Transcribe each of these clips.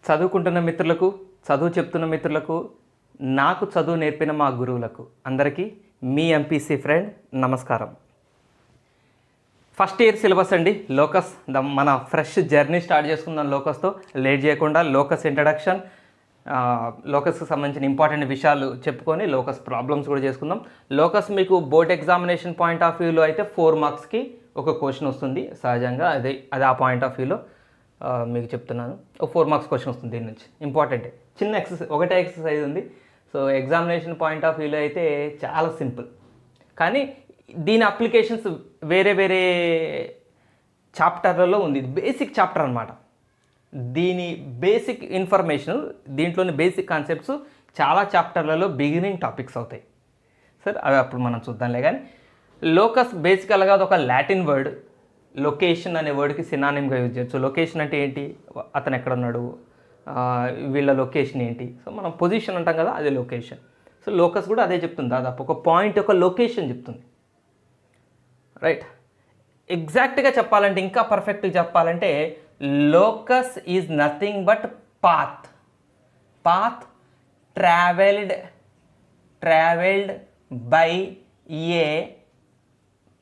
చదువుకుంటున్న మిత్రులకు, చదువు చెప్తున్న మిత్రులకు, నాకు చదువు నేర్పిన మా గురువులకు అందరికీ మీ ఎంపీసీ ఫ్రెండ్ నమస్కారం. ఫస్ట్ ఇయర్ సిలబస్ అండి లోకస్. మన ఫ్రెష్ జర్నీ స్టార్ట్ చేసుకుందాం లోకస్తో. లేట్ చేయకుండా లోకస్ ఇంట్రడక్షన్, లోకస్కి సంబంధించిన ఇంపార్టెంట్ విషయాలు చెప్పుకొని లోకస్ ప్రాబ్లమ్స్ కూడా చేసుకుందాం. లోకస్ మీకు బోర్డ్ ఎగ్జామినేషన్ పాయింట్ ఆఫ్ వ్యూలో అయితే 4 మార్క్స్కి ఒక క్వశ్చన్ వస్తుంది సహజంగా. అది ఆ పాయింట్ ఆఫ్ వ్యూలో మీకు చెప్తున్నాను. ఒక 4 మార్క్స్ క్వశ్చన్ వస్తుంది దీని నుంచి. ఇంపార్టెంటే, చిన్న ఒకటే ఎక్సర్సైజ్ ఉంది. సో ఎగ్జామినేషన్ పాయింట్ ఆఫ్ వ్యూలో అయితే చాలా సింపుల్, కానీ దీని అప్లికేషన్స్ వేరే వేరే చాప్టర్లలో ఉంది. ఇది బేసిక్ చాప్టర్ అనమాట. దీని బేసిక్ ఇన్ఫర్మేషన్, దీంట్లోని బేసిక్ కాన్సెప్ట్స్ చాలా చాప్టర్లలో బిగినింగ్ టాపిక్స్ అవుతాయి. సరే, అవి అప్పుడు మనం చూద్దాంలే. కానీ లోకస్ బేసికల్గా అది ఒక లాటిన్ వర్డ్. లొకేషన్ అనే వర్డ్కి సినానిమ్గా యూజ్ చేయొచ్చు. లొకేషన్ అంటే ఏంటి, అతను ఎక్కడ ఉన్నాడు, వీళ్ళ లొకేషన్ ఏంటి. సో మనం పొజిషన్ అంటాం కదా, అదే లొకేషన్. సో లోకస్ కూడా అదే చెప్తుంది, దాదాపు ఒక పాయింట్ యొక్క లొకేషన్ చెప్తుంది. రైట్. ఎగ్జాక్ట్గా చెప్పాలంటే, ఇంకా పర్ఫెక్ట్గా చెప్పాలంటే, locus is nothing but path. Travelled by A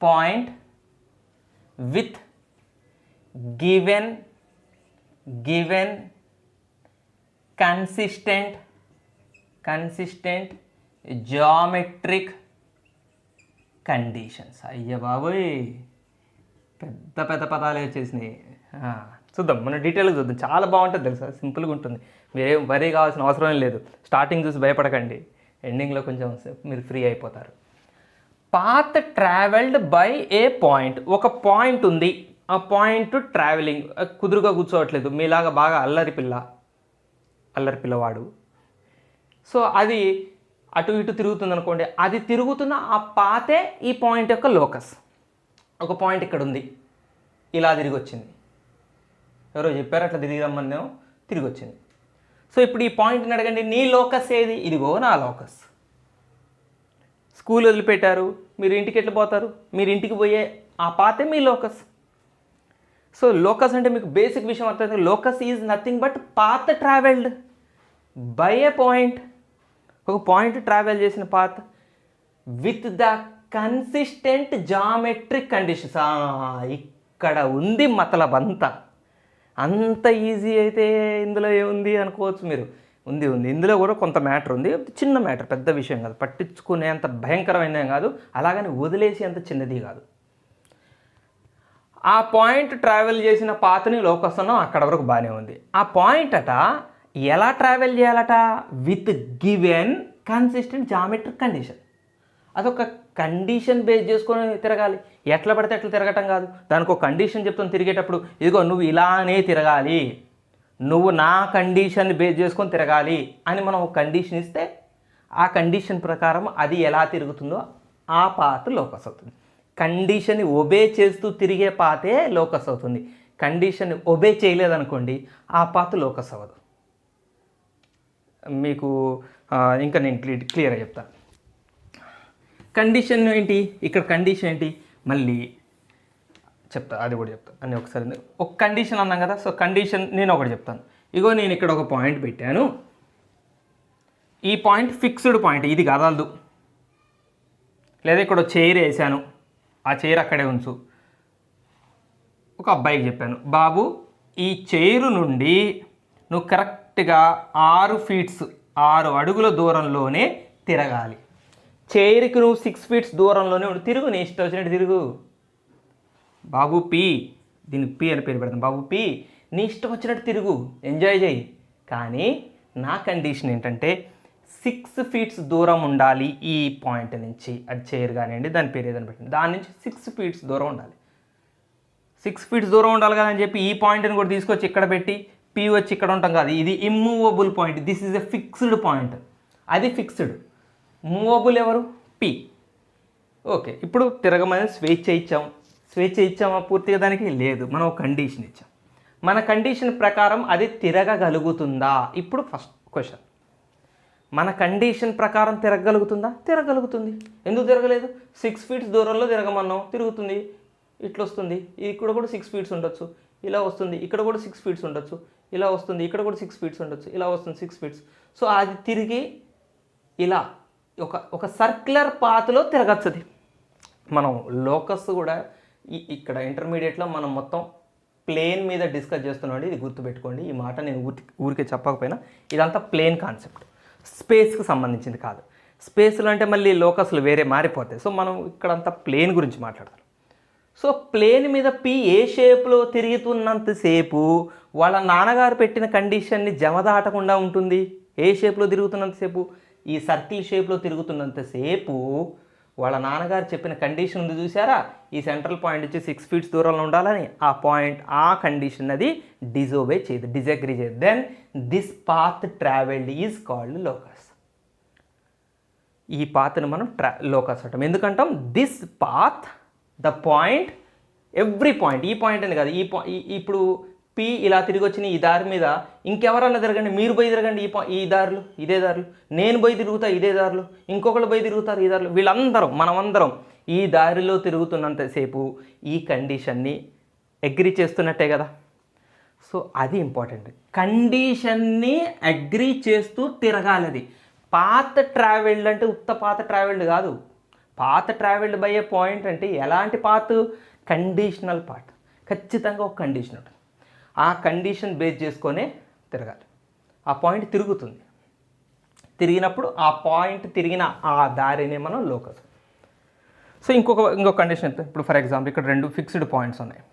point with given consistent geometric conditions. అయ్య బాబోయ్, పెద్ద పదాలు వచ్చేసినాయి. చూద్దాం, మనం డీటెయిల్గా చూద్దాం. చాలా బాగుంటుంది తెలుసా, సింపుల్గా ఉంటుంది. మీరేం వరీ కావాల్సిన అవసరం లేదు. స్టార్టింగ్ చూసి భయపడకండి, ఎండింగ్లో కొంచెం మీరు ఫ్రీ అయిపోతారు. Path travelled by A point. ఒక పాయింట్ ఉంది, ఆ పాయింట్ ట్రావెలింగ్, కుదురుగా కూర్చోవట్లేదు, మీలాగా బాగా అల్లరి పిల్లవాడు. సో అది అటు ఇటు తిరుగుతుంది అనుకోండి. అది తిరుగుతున్న ఆ పాతే ఈ పాయింట్ యొక్క లోకస్. ఒక పాయింట్ ఇక్కడ ఉంది, ఇలా తిరిగి వచ్చింది. ఎవరో చెప్పారు అట్లా తిరిగి రమ్మన్నాం, తిరిగి వచ్చింది. సో ఇప్పుడు ఈ పాయింట్ని అడగండి, నీ లోకస్ ఏది? ఇదిగో నా లోకస్. స్కూల్ వదిలిపెట్టారు, మీరు ఇంటికి ఎట్లా పోతారు? మీరు ఇంటికి పోయే ఆ పాతే మీ లోకస్. సో లోకస్ అంటే మీకు బేసిక్ విషయం అర్థం. Locus is nothing but path travelled by A point. ఒక పాయింట్ ట్రావెల్ చేసిన path with the consistent geometric conditions. ఇక్కడ ఉంది మతలబ్ అంతా. అంత ఈజీ అయితే ఇందులో ఏముంది అనుకోవచ్చు మీరు. ఉంది ఇందులో కూడా కొంత మ్యాటర్ ఉంది. చిన్న మ్యాటర్, పెద్ద విషయం కాదు, పట్టించుకునేంత భయంకరమైనది కాదు, అలాగని వదిలేసి అంత చిన్నది కాదు. ఆ పాయింట్ ట్రావెల్ చేసిన పాత్ని లోకస్ అన్నాం, అక్కడ వరకు బాగానే ఉంది. ఆ పాయింట్ అట ఎలా ట్రావెల్ చేయాలట? With given consistent geometric condition. అదొక కండిషన్ బేస్ చేసుకొని తిరగాలి. ఎట్లా పడితే ఎట్లా తిరగటం కాదు, దానికి ఒక కండిషన్ చెప్తాను. తిరిగేటప్పుడు ఇదిగో నువ్వు ఇలానే తిరగాలి, నువ్వు నా కండిషన్ బేస్ చేసుకొని తిరగాలి అని మనం ఒక కండిషన్ ఇస్తే, ఆ కండిషన్ ప్రకారం అది ఎలా తిరుగుతుందో ఆ పాత్ లోకస్ అవుతుంది. కండిషన్ని ఒబే చేస్తూ తిరిగే పాతే లోకస్ అవుతుంది. కండిషన్ ఒబే చేయలేదనుకోండి, ఆ పాత్ లోకస్ అవ్వదు. మీకు ఇంకా నేను క్లియర్గా చెప్తాను. కండిషన్ ఏంటి, ఇక్కడ కండిషన్ ఏంటి మళ్ళీ చెప్తా, అది కూడా చెప్తాను అని. ఒకసారి ఒక కండిషన్ అన్నాం కదా. సో కండిషన్ నేను ఒకటి చెప్తాను. ఇగో నేను ఇక్కడ ఒక పాయింట్ పెట్టాను, ఈ పాయింట్ ఫిక్స్డ్ పాయింట్, ఇది కదలదు. లేదా ఇక్కడ చైర్ వేసాను, ఆ చైర్ అక్కడే ఉంచు. ఒక అబ్బాయికి చెప్పాను, బాబు ఈ చైరు నుండి నువ్వు కరెక్ట్గా 6 అడుగుల దూరంలోనే తిరగాలి. చైర్కి నువ్వు 6 ఫీట్స్ దూరంలోనే తిరుగు, నీ ఇష్టం వచ్చినట్టు తిరుగు. బాబు పి, దీనికి పి అని పేరు పెడతాను. బాబు పి, నీ ఇష్టం వచ్చినట్టు తిరుగు, ఎంజాయ్ చేయి. కానీ నా కండిషన్ ఏంటంటే 6 ఫీట్స్ దూరం ఉండాలి ఈ పాయింట్ నుంచి. అది చైర్ కానివ్వండి, దాని పేరు ఏదైనా పెట్టండి, దాని నుంచి 6 ఫీట్స్ దూరం ఉండాలి. 6 ఫీట్స్ దూరం ఉండాలి కదా అని చెప్పి ఈ పాయింట్ని కూడా తీసుకొచ్చి ఇక్కడ పెట్టి పి వచ్చి ఇక్కడ ఉంటాం కాదు. ఇది immovable point. This is a fixed point. అది ఫిక్స్డ్. మూవబుల్ ఎవరు? పి. ఓకే, ఇప్పుడు తిరగమని స్వేచ్ఛ ఇచ్చామా పూర్తిగా? దానికి లేదు, మనం ఒక కండిషన్ ఇచ్చాం. మన కండిషన్ ప్రకారం అది తిరగగలుగుతుందా? ఇప్పుడు ఫస్ట్ క్వశ్చన్, మన కండిషన్ ప్రకారం తిరగగలుగుతుందా? తిరగలుగుతుంది. ఎందుకు తిరగలేదు? 6 ఫీట్స్ దూరంలో తిరగమన్నాం, తిరుగుతుంది. ఇట్లా వస్తుంది. ఇక్కడ కూడా 6 ఫీట్స్ ఉండొచ్చు. ఇలా వస్తుంది, ఇక్కడ కూడా 6 ఫీట్స్ ఉండొచ్చు, ఇలా వస్తుంది, ఇక్కడ కూడా 6 ఫీట్స్ ఉండొచ్చు, ఇలా వస్తుంది 6 ఫీట్స్. సో అది తిరిగి ఇలా ఒక సర్క్యులర్ పాత్లో తిరగచ్చు. అది మనం లోకస్ కూడా ఇక్కడ ఇంటర్మీడియట్లో మనం మొత్తం ప్లేన్ మీద డిస్కస్ చేస్తున్నాం. ఇది గుర్తుపెట్టుకోండి, ఈ మాట నేను ఊరికే చెప్పకపోయినా ఇదంతా ప్లేన్ కాన్సెప్ట్, స్పేస్కి సంబంధించింది కాదు. స్పేస్లో అంటే మళ్ళీ లోకస్లు వేరే మారిపోతాయి. సో మనం ఇక్కడంతా ప్లేన్ గురించి మాట్లాడతాం. సో ప్లేన్ మీద పి ఏ షేప్లో తిరుగుతున్నంతసేపు వాళ్ళ నాన్నగారు పెట్టిన కండిషన్ని జమ దాటకుండా ఉంటుంది. ఏ షేప్లో తిరుగుతున్నంతసేపు, ఈ సర్కిల్ షేప్లో తిరుగుతున్నంతసేపు వాళ్ళ నాన్నగారు చెప్పిన కండిషన్ ఉంది చూసారా, ఈ సెంట్రల్ పాయింట్ వచ్చి 6 ఫీట్స్ దూరంలో ఉండాలని. ఆ పాయింట్, ఆ కండిషన్ అది డిజోబే చేయదు, డిజగ్రీ చేయదు. Then this path travelled is called locus. ఈ పాత్ని మనం లోకస్ అంటాం. ఎందుకంటాం? This path, the point, every point, ఈ పాయింట్ అని కాదు, ఇప్పుడు పి ఇలా తిరిగి వచ్చిన ఈ దారి మీద ఇంకెవరన్నా తిరగండి, మీరు పోయి తిరగండి ఈ దారులు, ఇదే దారులు, నేను పోయి తిరుగుతా ఇదే దారులు, ఇంకొకళ్ళు పోయి తిరుగుతారు ఈ దారులు, వీళ్ళందరం మనమందరం ఈ దారిలో తిరుగుతున్నంతసేపు ఈ కండిషన్ని అగ్రీ చేస్తున్నట్టే కదా. సో అది ఇంపార్టెంట్, కండిషన్ని అగ్రీ చేస్తూ తిరగాలి. అది పాత్ ట్రావెల్డ్ అంటే ఉత్త పాత్ ట్రావెల్డ్ కాదు. Path travelled by A point అంటే ఎలాంటి పాత్? Conditional path. ఖచ్చితంగా ఒక కండిషన్ ఉంటుంది, ఆ కండిషన్ బేస్ చేసుకొనే తిరగాలి. ఆ పాయింట్ తిరుగుతుంది, తిరిగినప్పుడు ఆ పాయింట్ తిరిగిన ఆ దారినే మనం లోకస్. సో ఇంకొక కండిషన్. ఇప్పుడు ఫర్ ఎగ్జాంపుల్ ఇక్కడ 2 ఫిక్స్డ్ పాయింట్స్ ఉన్నాయి.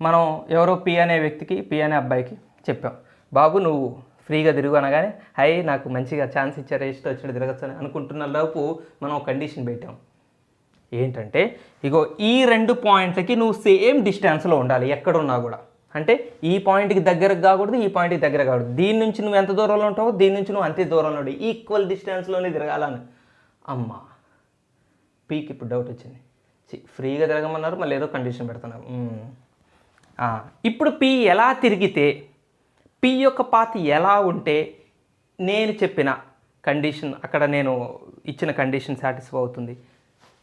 మనం ఎవరో పి అనే వ్యక్తికి, పి అనే అబ్బాయికి చెప్పాం, బాబు నువ్వు ఫ్రీగా తిరుగు అనగానే, హై నాకు మంచిగా ఛాన్స్ ఇచ్చారు, ఇష్టం వచ్చినట్టు తిరగచ్చు అని అనుకుంటున్న లోపు మనం ఒక కండిషన్ పెట్టాం. ఏంటంటే ఇగో ఈ 2 పాయింట్లకి నువ్వు సేమ్ డిస్టెన్స్లో ఉండాలి ఎక్కడున్నా కూడా. అంటే ఈ పాయింట్కి దగ్గరకు కాకూడదు, ఈ పాయింట్కి దగ్గర కాకూడదు. దీని నుంచి నువ్వు ఎంత దూరంలో ఉంటావో దీని నుంచి నువ్వు అంతే దూరంలో ఉండి ఈక్వల్ డిస్టెన్స్లోనే తిరగాలని. అమ్మా పీకి ఇప్పుడు డౌట్ వచ్చింది, ఫ్రీగా తిరగమన్నారు, మళ్ళీ ఏదో కండిషన్ పెడుతున్నారు. ఇప్పుడు పి ఎలా తిరిగితే, పి యొక్క పాత్ ఎలా ఉంటే నేను చెప్పిన కండిషన్, అక్కడ నేను ఇచ్చిన కండిషన్ సాటిస్ఫై అవుతుంది.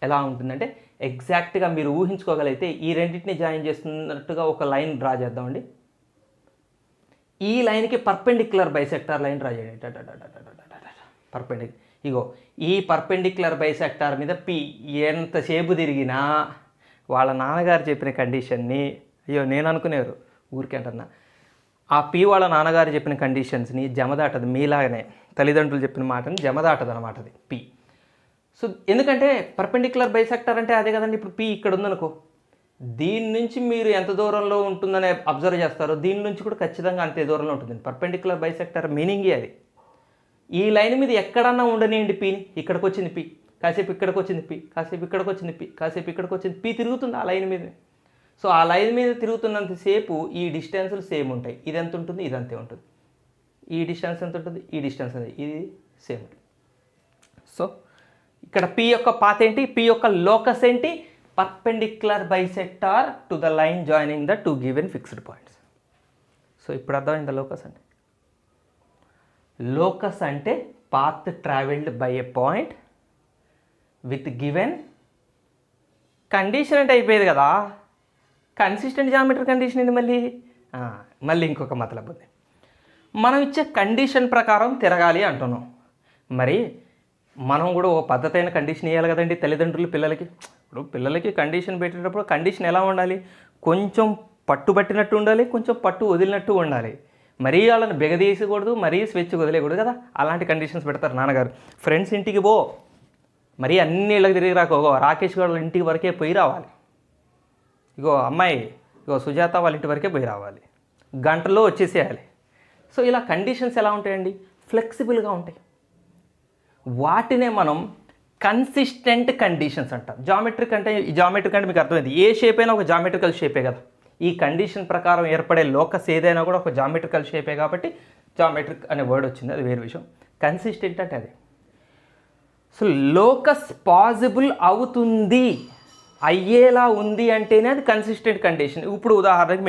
ఎలా ఉంటుందంటే ఎగ్జాక్ట్గా మీరు ఊహించుకోగలిగితే ఈ రెండింటిని జాయిన్ చేస్తున్నట్టుగా ఒక లైన్ డ్రా చేద్దామండి. ఈ లైన్కి పర్పెండిక్యులర్ బైసెక్టార్ లైన్ డ్రా చేయండి. పర్పెండిక్యులర్, ఇగో ఈ పర్పెండిక్యులర్ బైసెక్టార్ మీద పి ఎంతసేపు తిరిగినా వాళ్ళ నాన్నగారు చెప్పిన కండిషన్ని, అయ్యో నేను అనుకునేవారు ఊరికే అంటున్నా, ఆ పి వాళ్ళ నాన్నగారు చెప్పిన కండిషన్స్ని జమదాటదు. మీలాగనే తల్లిదండ్రులు చెప్పిన మాటని జమదాటదు అనమాట అది పి. సో ఎందుకంటే పర్పెండిక్యులర్ బైసెక్టార్ అంటే అదే కదండి. ఇప్పుడు పి ఇక్కడ ఉందనుకో, దీని నుంచి మీరు ఎంత దూరంలో ఉంటుందని అబ్జర్వ్ చేస్తారో దీని నుంచి కూడా ఖచ్చితంగా అంతే దూరంలో ఉంటుంది. పర్పెండిక్యులర్ బైసెక్టార్ మీనింగే అది. ఈ లైన్ మీద ఎక్కడన్నా ఉండనియండి పిని, ఇక్కడికి వచ్చింది పి, కాసేపు ఇక్కడికి వచ్చింది పి, కాసేపు ఇక్కడికి వచ్చింది పి, కాసేపు ఇక్కడికి వచ్చింది పి, తిరుగుతుంది ఆ లైన్ మీద. సో ఆ లైన్ మీద తిరుగుతున్నంతసేపు ఈ డిస్టెన్సులు సేమ్ ఉంటాయి. ఇది ఎంత ఉంటుంది, ఇది అంతే ఉంటుంది. ఈ డిస్టెన్స్ ఎంత ఉంటుంది, ఈ డిస్టెన్స్ అనేది, ఇది సేమ్. సో ఇక్కడ పి యొక్క పాత్ ఏంటి, పి యొక్క లోకస్ ఏంటి? Perpendicular bisector to the line joining the 2 given fixed points. So ఇప్పుడు అర్థమైందా లోకస్ అంటే? లోకస్ అంటే path travelled by A point with given condition అంటే అయిపోయేది కదా. కన్సిస్టెంట్ జామెట్రీ కండిషన్ ఏంటి మళ్ళీ ఇంకొక మతలబ్ ఉంది. మనం ఇచ్చే కండిషన్ ప్రకారం తిరగాలి అంటున్నాం. మరి మనం కూడా ఒక పద్ధతైన కండిషన్ ఇవ్వాలి కదండి తల్లిదండ్రులు పిల్లలకి. ఇప్పుడు పిల్లలకి కండిషన్ పెట్టేటప్పుడు కండిషన్ ఎలా ఉండాలి? కొంచెం పట్టు పట్టినట్టు ఉండాలి, కొంచెం పట్టు వదిలినట్టు ఉండాలి. మరీ వాళ్ళని బెగదీసకూడదు, మరీ స్వేచ్ఛ వదిలేయకూడదు కదా. అలాంటి కండిషన్స్ పెడతారు నాన్నగారు. ఫ్రెండ్స్ ఇంటికి పో, మరీ అన్ని ఇళ్ళకి తిరిగి రాకో, రాకేష్ వాళ్ళ ఇంటికి వరకే పోయి రావాలి. ఇగో అమ్మాయి, ఇగో సుజాత వాళ్ళ ఇంటి వరకే పోయి రావాలి, గంటలో వచ్చేసేయాలి. సో ఇలా కండిషన్స్ ఎలా ఉంటాయండి? ఫ్లెక్సిబుల్గా ఉంటాయి. వాటినే మనం కన్సిస్టెంట్ కండిషన్స్ అంటాం. జామెట్రిక్ అంటే మీకు అర్థమైంది, ఏ షేప్ అయినా ఒక జామెట్రికల్ షేపే కదా. ఈ కండిషన్ ప్రకారం ఏర్పడే లోకస్ ఏదైనా కూడా ఒక జామెట్రికల్ షేపే కాబట్టి జామెట్రిక్ అనే వర్డ్ వచ్చింది, అది వేరే విషయం. కన్సిస్టెంట్ అంటే అది. సో లోకస్ పాసిబుల్ అవుతుంది, అయ్యేలా ఉంది అంటేనే అది కన్సిస్టెంట్ కండిషన్. ఇప్పుడు ఉదాహరణకి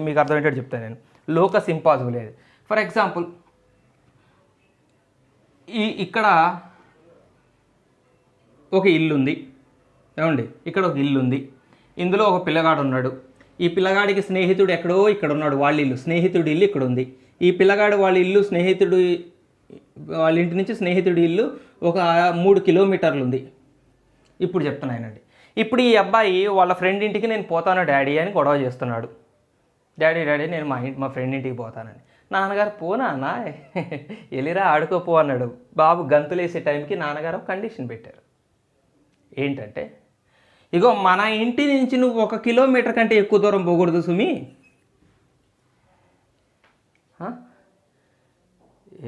మీకు అర్థమయ్యేటట్టు చెప్తాను నేను. లోకస్ ఇంపాసిబుల్ ఏది? ఫర్ ఎగ్జాంపుల్ ఇక్కడ ఒక ఇల్లు ఉంది, ఏమండి? ఇక్కడ ఒక ఇల్లు ఉంది, ఇందులో ఒక పిల్లగాడు ఉన్నాడు. ఈ పిల్లగాడికి స్నేహితుడు ఎక్కడో ఇక్కడ ఉన్నాడు, వాళ్ళ ఇల్లు, స్నేహితుడి ఇల్లు ఇక్కడ ఉంది. ఈ పిల్లగాడు వాళ్ళ ఇల్లు వాళ్ళ ఇంటి నుంచి స్నేహితుడి ఇల్లు ఒక 3 కిలోమీటర్లు ఉంది. ఇప్పుడు చెప్తున్నానండి. ఇప్పుడు ఈ అబ్బాయి వాళ్ళ ఫ్రెండ్ ఇంటికి నేను పోతాను డాడీ అని గొడవ చేస్తున్నాడు. డాడీ నేను మా ఫ్రెండ్ ఇంటికి పోతానని. నాన్నగారు నాన్న ఎలిరా ఆడుకోపో అన్నాడు. బాబు గంతులేసే టైంకి నాన్నగారు కండిషన్ పెట్టారు. ఏంటంటే, ఇగో మన ఇంటి నుంచి నువ్వు 1 కిలోమీటర్ కంటే ఎక్కువ దూరం పోకూడదు సుమి.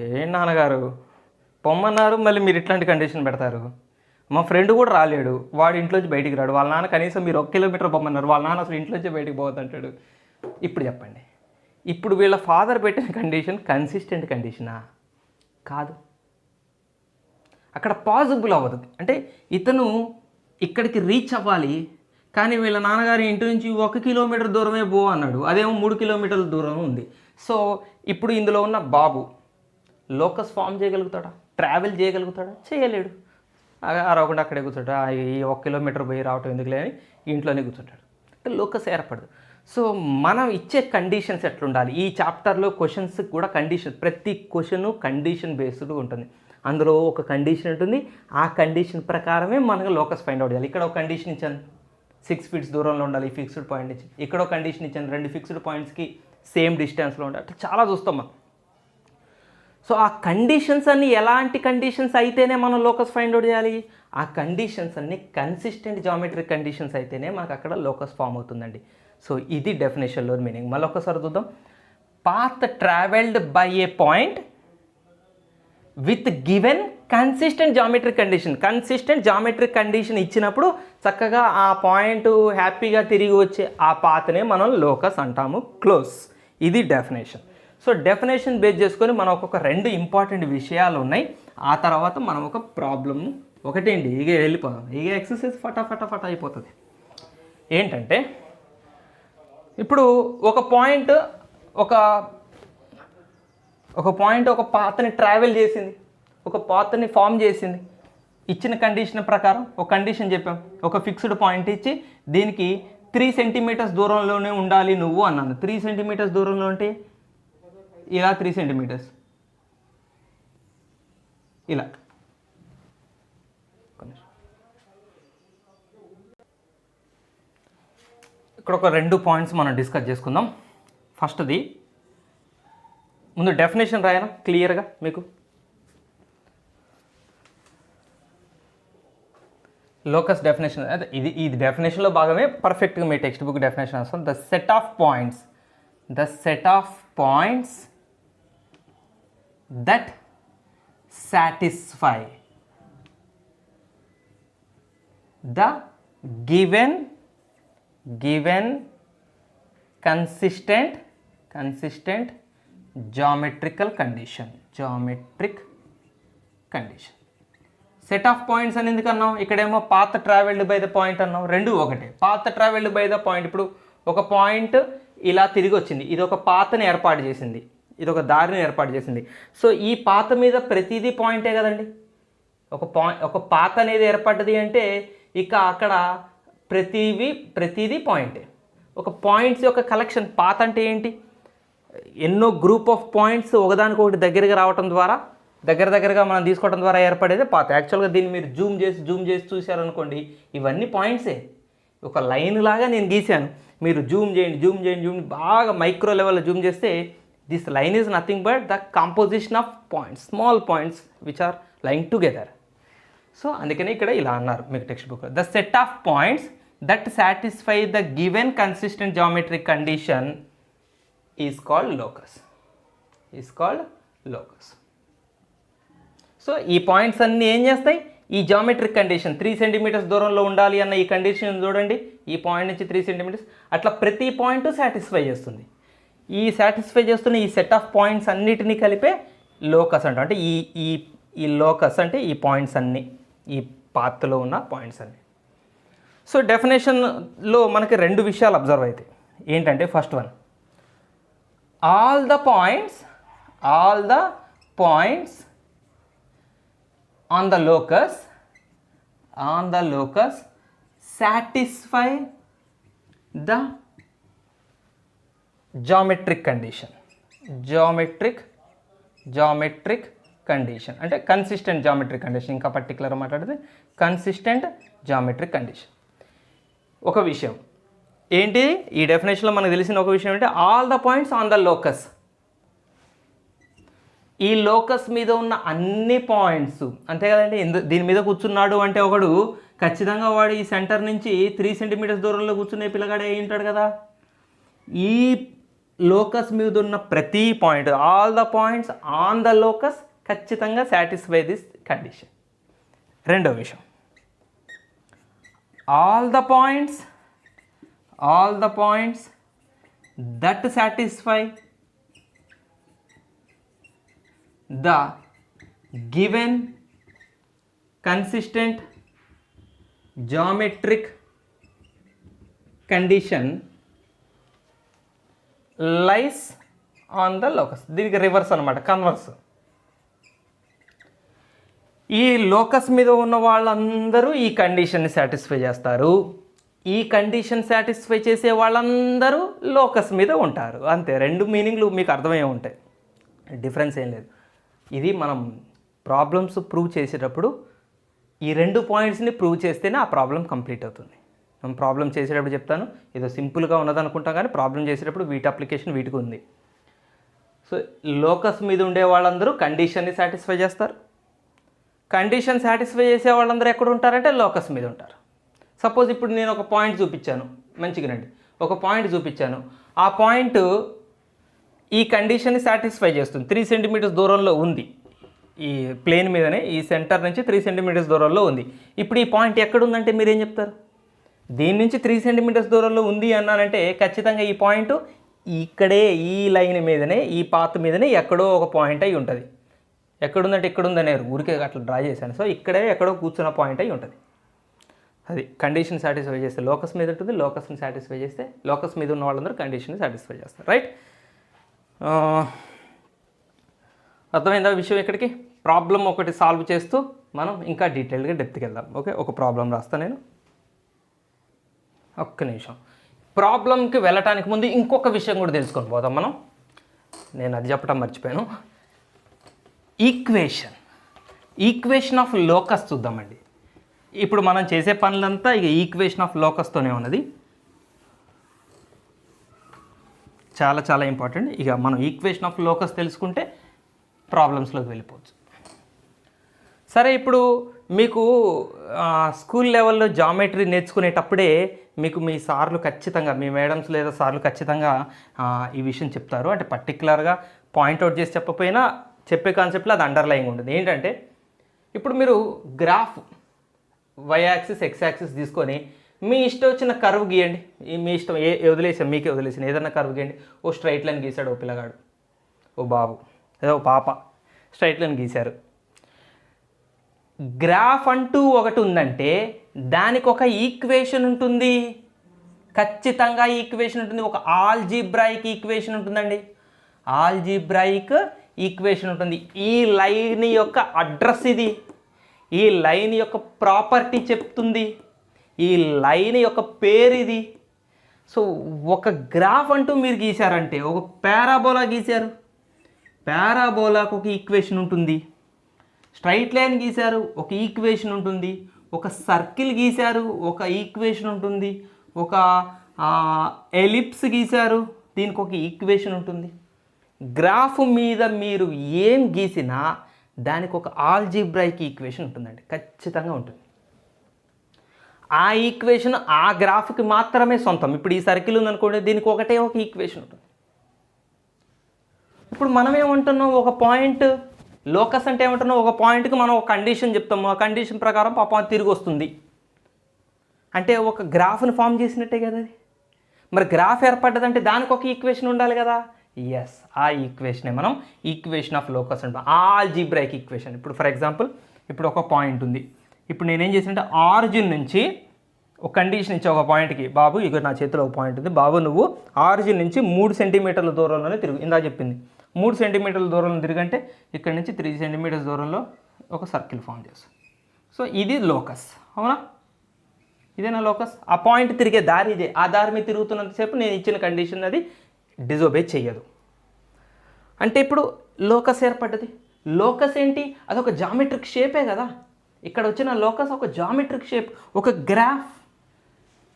ఏం నాన్నగారు పొమ్మన్నారు, మళ్ళీ మీరు ఇట్లాంటి కండిషన్ పెడతారు. మా ఫ్రెండ్ కూడా రాలేడు, వాడు ఇంట్లోంచి బయటికి రాడు. వాళ్ళ నాన్న కనీసం మీరు 1 కిలోమీటర్ పొమ్మన్నారు, వాళ్ళ నాన్న అసలు ఇంట్లోంచి బయటికి పోవద్దంటాడు. ఇప్పుడు చెప్పండి, ఇప్పుడు వీళ్ళ ఫాదర్ పెట్టిన కండిషన్ కన్సిస్టెంట్ కండిషనా? కాదు. అక్కడ పాసిబుల్ అవ్వదు. అంటే ఇతను ఇక్కడికి రీచ్ అవ్వాలి, కానీ వీళ్ళ నాన్నగారి ఇంటి నుంచి 1 కిలోమీటర్ దూరమే పో అన్నాడు, అదేమో 3 కిలోమీటర్ల దూరం ఉంది. సో ఇప్పుడు ఇందులో ఉన్న బాబు లోకస్ ఫామ్ చేయగలుగుతాడా? ట్రావెల్ చేయగలుగుతాడా? చేయలేడు. అరవకుండా అక్కడే కూర్చుంటాడు. ఈ 1 కిలోమీటర్ పోయి రావటం ఎందుకులే అని ఇంట్లోనే కూర్చుంటాడు. అంటే లోకస్ ఏర్పడదు. సో మనం ఇచ్చే కండిషన్స్ ఎట్లుండాలి? ఈ చాప్టర్లో క్వశ్చన్స్ కూడా కండిషన్, ప్రతి క్వశ్చన్ కండిషన్ బేస్డ్ ఉంటుంది. అందులో ఒక కండిషన్ ఉంటుంది, ఆ కండిషన్ ప్రకారమే మనకు లోకస్ ఫైండ్ అవుట్ చేయాలి. ఇక్కడ ఒక కండిషన్ ఇచ్చాను, 6 ఫీట్స్ దూరంలో ఉండాలి ఈ ఫిక్స్డ్ పాయింట్ నుంచి. ఇక్కడ ఒక కండిషన్ ఇచ్చాను, 2 ఫిక్స్డ్ పాయింట్స్కి సేమ్ డిస్టెన్స్లో ఉండాలి. అట్లా చాలా చూస్తాం మనం. సో ఆ కండిషన్స్ అన్నీ ఎలాంటి కండిషన్స్ అయితేనే మనం లోకస్ ఫైండ్ అవుట్ చేయాలి? ఆ కండిషన్స్ అన్నీ కన్సిస్టెంట్ జామెట్రిక్ కండిషన్స్ అయితేనే మనకు అక్కడ లోకస్ ఫామ్ అవుతుందండి. సో ఇది డెఫినేషన్లో మీనింగ్. మళ్ళీ ఒకసారి చూద్దాం. Path travelled by A point with given consistent geometric condition. Consistent geometric condition ఇచ్చినప్పుడు చక్కగా ఆ పాయింట్ హ్యాపీగా తిరిగి వచ్చే ఆ పాత్నే మనం లోకస్ అంటాము. క్లోజ్. ఇది డెఫినేషన్. సో డెఫినేషన్ బేస్ చేసుకొని మనం ఒక్కొక్క 2 ఇంపార్టెంట్ విషయాలు ఉన్నాయి. ఆ తర్వాత మనం ఒక ప్రాబ్లమ్ ఒకటేంటి ఇక వెళ్ళిపోదాం. ఇక ఎక్సర్సైజ్ ఫటాఫట అయిపోతుంది. ఏంటంటే, ఇప్పుడు ఒక పాయింట్ ఒక పాత్ని ట్రావెల్ చేసింది, ఒక పాత్ని ఫామ్ చేసింది. ఇచ్చిన కండిషన్ ప్రకారం ఒక కండిషన్ చెప్పాం, ఒక ఫిక్స్డ్ పాయింట్ ఇచ్చి దీనికి 3 సెంటీమీటర్స్ దూరంలోనే ఉండాలి నువ్వు అన్నాను. 3 సెంటీమీటర్స్ దూరంలో ఉంటే ఇలా 3 సెంటీమీటర్స్ ఇలా. ఇక్కడ ఒక 2 పాయింట్స్ మనం డిస్కస్ చేసుకుందాం. ఫస్ట్ది ముందు డెఫినేషన్ రాయనా క్లియర్గా మీకు. లోకస్ డెఫినేషన్ అదే ఇది డెఫినేషన్లో భాగమే, పర్ఫెక్ట్గా మీ టెక్స్ట్ బుక్ డెఫినేషన్ వస్తుంది. The set of points that satisfy the given consistent geometric condition. Set of points అని ఎందుకు అన్నాం? ఇక్కడేమో path travelled by the point అన్నాం, రెండు ఒకటే. Path travelled by the point, ఇప్పుడు ఒక పాయింట్ ఇలా తిరిగి వచ్చింది, ఇది ఒక పాత్ని ఏర్పాటు చేసింది, ఇది ఒక దారిని ఏర్పాటు చేసింది. సో ఈ పాత మీద ప్రతిదీ పాయింటే కదండి. ఒక పాత అనేది ఏర్పడ్డది అంటే ఇక అక్కడ ప్రతిదీ పాయింటే. ఒక పాయింట్స్ యొక్క కలెక్షన్. పాత అంటే ఏంటి? ఎన్నో గ్రూప్ ఆఫ్ పాయింట్స్ ఒకదానికొకటి దగ్గరగా రావటం ద్వారా, దగ్గరగా మనం తీసుకోవడం ద్వారా ఏర్పడేదే పాత. యాక్చువల్గా దీన్ని మీరు జూమ్ చేసి చూశారనుకోండి, ఇవన్నీ పాయింట్సే. ఒక లైన్ లాగా నేను గీశాను, మీరు జూమ్ చేయండి బాగా మైక్రో లెవెల్లో జూమ్ చేస్తే this line is nothing but the composition of points, small points which are lying together. So అందుకనే ఇక్కడ ఇలా అన్నారు మీకు text book. The set of points that satisfy the given consistent geometric condition is called locus. So ఈ points అన్నీ ఏం చేస్తాయి? ఈ జామెట్రిక్ కండిషన్ 3 సెంటీమీటర్స్ దూరంలో ఉండాలి అన్న ఈ కండిషన్ చూడండి, ఈ పాయింట్ నుంచి 3 సెంటీమీటర్స్ అట్లా ప్రతి పాయింట్ సాటిస్ఫై చేస్తుంది. ఈ సాటిస్ఫై చేస్తున్న ఈ సెట్ ఆఫ్ పాయింట్స్ అన్నిటినీ కలిపే లోకస్ అంటాం. అంటే ఈ లోకస్ అంటే ఈ పాయింట్స్ అన్నీ, ఈ పాత్లో ఉన్న పాయింట్స్ అన్నీ. సో డెఫినేషన్లో మనకి 2 విషయాలు అబ్జర్వ్ అవుతాయి. ఏంటంటే, first one, all the points on the locus satisfy the geometric condition. Geometric condition అంటే కన్సిస్టెంట్ జామెట్రిక్ కండిషన్. ఇంకా పర్టికులర్ మాట్లాడితే కన్సిస్టెంట్ జామెట్రిక్ కండిషన్. ఒక విషయం ఏంటి ఈ డెఫినేషన్లో మనకు తెలిసిన ఒక విషయం ఏంటి, all the points on the locus. ఈ లోకస్ మీద ఉన్న అన్ని పాయింట్స్ అంతే కదండి. దీని మీద కూర్చున్నాడు అంటే ఒకడు ఖచ్చితంగా వాడు ఈ సెంటర్ నుంచి 3 సెంటీమీటర్స్ దూరంలో కూర్చునే పిల్లగాడే అయి ఉంటాడు కదా. ఈ లోకస్ మీద ఉన్న ప్రతి point, all the points on the locus ఖచ్చితంగా సాటిస్ఫై దిస్ కండిషన్. రెండో విషయం, all the points that satisfy the given consistent geometric condition lies on the locus. దీనికి రివర్స్ అనమాట, కన్వర్స్. ఈ లోకస్ మీద ఉన్న వాళ్ళందరూ ఈ కండిషన్ని సాటిస్ఫై చేస్తారు. ఈ కండిషన్ సాటిస్ఫై చేసే వాళ్ళందరూ లోకస్ మీద ఉంటారు. అంతే, రెండు మీనింగ్లు మీకు అర్థమయ్యే ఉంటాయి, డిఫరెన్స్ ఏం లేదు. ఇది మనం ప్రాబ్లమ్స్ ప్రూవ్ చేసేటప్పుడు ఈ రెండు పాయింట్స్ని ప్రూవ్ చేస్తేనే ఆ ప్రాబ్లం కంప్లీట్ అవుతుంది. మనం ప్రాబ్లం చేసేటప్పుడు చెప్తాను, ఏదో సింపుల్గా ఉన్నదనుకుంటాం కానీ ప్రాబ్లం చేసేటప్పుడు వీటి అప్లికేషన్ వీటికి ఉంది. సో లోకస్ మీద ఉండే వాళ్ళందరూ కండిషన్ని సాటిస్ఫై చేస్తారు. కండిషన్ సాటిస్ఫై చేసే వాళ్ళందరూ ఎక్కడ ఉంటారంటే లోకస్ మీద ఉంటారు. సపోజ్ ఇప్పుడు నేను ఒక పాయింట్ చూపించాను, మంచిగానండి, ఒక పాయింట్ చూపించాను. ఆ పాయింట్ ఈ కండిషన్ని సాటిస్ఫై చేస్తుంది. 3 సెంటీమీటర్స్ దూరంలో ఉంది, ఈ ప్లేన్ మీదనే ఈ సెంటర్ నుంచి 3 సెంటీమీటర్స్ దూరంలో ఉంది. ఇప్పుడు ఈ పాయింట్ ఎక్కడుందంటే మీరేం చెప్తారు? దీని నుంచి 3 సెంటీమీటర్స్ దూరంలో ఉంది అన్నానంటే ఖచ్చితంగా ఈ పాయింట్ ఇక్కడే, ఈ లైన్ మీదనే, ఈ పాత్ మీదనే ఎక్కడో ఒక పాయింట్ అయి ఉంటుంది. ఎక్కడుందంటే ఎక్కడుందనే ఊరికే అట్లా డ్రా చేశాను. సో ఇక్కడే ఎక్కడో కూర్చున్న పాయింట్ అయి ఉంటుంది. అది కండిషన్ సాటిస్ఫై చేస్తే లోకస్ మీద ఉంటుంది, లోకస్ని సాటిస్ఫై చేస్తే లోకస్ మీద ఉన్న వాళ్ళందరూ కండిషన్ని సాటిస్ఫై చేస్తారు. రైట్, అర్థమైందా విషయం? ఇక్కడికి ప్రాబ్లం ఒకటి సాల్వ్ చేస్తూ మనం ఇంకా డీటెయిల్గా డెప్త్కి వెళ్దాం. ఓకే, ఒక ప్రాబ్లం రాస్తాను నేను, ఒక్క నిమిషం. ప్రాబ్లంకి వెళ్ళటానికి ముందు ఇంకొక విషయం కూడా తెలుసుకొని పోదాం మనం. నేను అది చెప్పడం మర్చిపోయాను. ఈక్వేషన్ ఆఫ్ లోకస్ చూద్దామండి. ఇప్పుడు మనం చేసే పనులంతా ఇక ఈక్వేషన్ ఆఫ్ లోకస్తోనే ఉన్నది. చాలా చాలా ఇంపార్టెంట్. ఇక మనం ఈక్వేషన్ ఆఫ్ లోకస్ తెలుసుకుంటే ప్రాబ్లమ్స్లోకి వెళ్ళిపోవచ్చు. సరే, ఇప్పుడు మీకు స్కూల్ లెవెల్లో జామెట్రీ నేర్చుకునేటప్పుడే మీకు మీ సార్లు ఖచ్చితంగా, మీ మేడమ్స్ లేదా సార్లు ఖచ్చితంగా ఈ విషయం చెప్తారు. అంటే పర్టికులర్గా పాయింట్అవుట్ చేసి చెప్పకపోయినా చెప్పే కాన్సెప్ట్లో అది అండర్లైంగ్ ఉంటుంది. ఏంటంటే ఇప్పుడు మీరు graph y axis x axis తీసుకొని మీ ఇష్టం వచ్చిన కర్వ్ గీయండి. మీ ఇష్టం వదిలేసాను, మీకే వదిలేసాను, ఏదన్నా కర్వ్ గీయండి. ఓ స్ట్రైట్ లైన్ గీశాడు ఓ పిల్లగాడు, ఓ బాబు, ఏదో పాప స్ట్రైట్ లైన్ గీశారు. గ్రాఫ్ అంటూ ఒకటి ఉందంటే దానికి ఒక ఈక్వేషన్ ఉంటుంది, ఖచ్చితంగా ఈక్వేషన్ ఉంటుంది. ఒక ఆల్జీబ్రాయిక్ ఈక్వేషన్ ఉంటుందండి, ఆల్జీబ్రాయిక్ ఈక్వేషన్ ఉంటుంది. ఈ లైన్ యొక్క అడ్రస్ ఇది, ఈ లైన్ యొక్క ప్రాపర్టీ చెప్తుంది, ఈ లైన్ యొక్క పేరు ఇది. సో ఒక గ్రాఫ్ అంటూ మీరు గీశారంటే, ఒక పారాబోలా గీశారు, పారాబోలాకు ఒక ఈక్వేషన్ ఉంటుంది. స్ట్రైట్ లైన్ గీశారు, ఒక ఈక్వేషన్ ఉంటుంది. ఒక సర్కిల్ గీశారు, ఒక ఈక్వేషన్ ఉంటుంది. ఒక ఎలిప్స్ గీశారు, దీనికి ఒక ఈక్వేషన్ ఉంటుంది. గ్రాఫ్ మీద మీరు ఏం గీసినా దానికి ఒక ఆల్జీబ్రాయిక్ ఈక్వేషన్ ఉంటుందండి, ఖచ్చితంగా ఉంటుంది. ఆ ఈక్వేషన్ ఆ గ్రాఫ్కి మాత్రమే సొంతం. ఇప్పుడు ఈ సర్కిల్ ఉందనుకోండి, దీనికి ఒకటే ఒక ఈక్వేషన్ ఉంటుంది. ఇప్పుడు మనం ఏమంటున్నాం, ఒక పాయింట్ లోకస్ అంటే ఏమంటున్నాం, ఒక పాయింట్కి మనం ఒక కండిషన్ చెప్తాము, ఆ కండిషన్ ప్రకారం పాపం తిరిగి వస్తుంది అంటే ఒక గ్రాఫ్ని ఫామ్ చేసినట్టే కదా అది. మరి గ్రాఫ్ ఏర్పడ్డదంటే దానికి ఒక ఈక్వేషన్ ఉండాలి కదా. ఎస్, ఆ ఈక్వేషనే మనం ఈక్వేషన్ ఆఫ్ లోకస్ అంటాం, ఆల్జీబ్రాయిక్ ఈక్వేషన్. ఇప్పుడు ఫర్ ఎగ్జాంపుల్, ఇప్పుడు ఒక పాయింట్ ఉంది. ఇప్పుడు నేనేం చేసినంటే ఆరిజిన్ నుంచి ఒక కండిషన్ ఇచ్చా ఒక పాయింట్కి, బాబు ఇక నా చేతిలో ఒక పాయింట్ ఉంది, బాబు నువ్వు ఆరిజిన్ నుంచి 3 సెంటీమీటర్ల దూరంలోనే తిరుగు. ఇందా చెప్పింది 3 సెంటీమీటర్ల దూరంలో తిరిగంటే ఇక్కడ నుంచి 3 సెంటీమీటర్స్ దూరంలో ఒక సర్కిల్ ఫామ్ చేస్తాం. సో ఇది లోకస్, అవునా? ఇదేనా లోకస్? ఆ పాయింట్ తిరిగే దారి ఇదే. ఆ దారి మీద తిరుగుతున్నంతసేపు నేను ఇచ్చిన కండిషన్ అది డిజోబే చెయ్యదు. అంటే ఇప్పుడు లోకస్ ఏర్పడ్డది. లోకస్ ఏంటి? అదొక జామెట్రిక్ షేపే కదా. ఇక్కడ వచ్చిన లోకస్ ఒక జామెట్రిక్ షేప్, ఒక graph.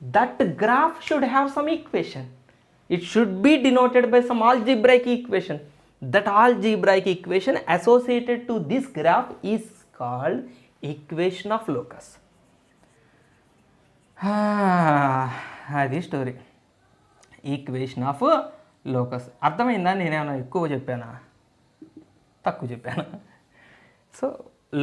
That graph should have some equation. It should be denoted by some algebraic equation. That algebraic equation associated to this graph is called equation of locus. అది story, equation of locus. అర్థమైందా? నేనేమైనా ఎక్కువ చెప్పానా, తక్కువ చెప్పాను? So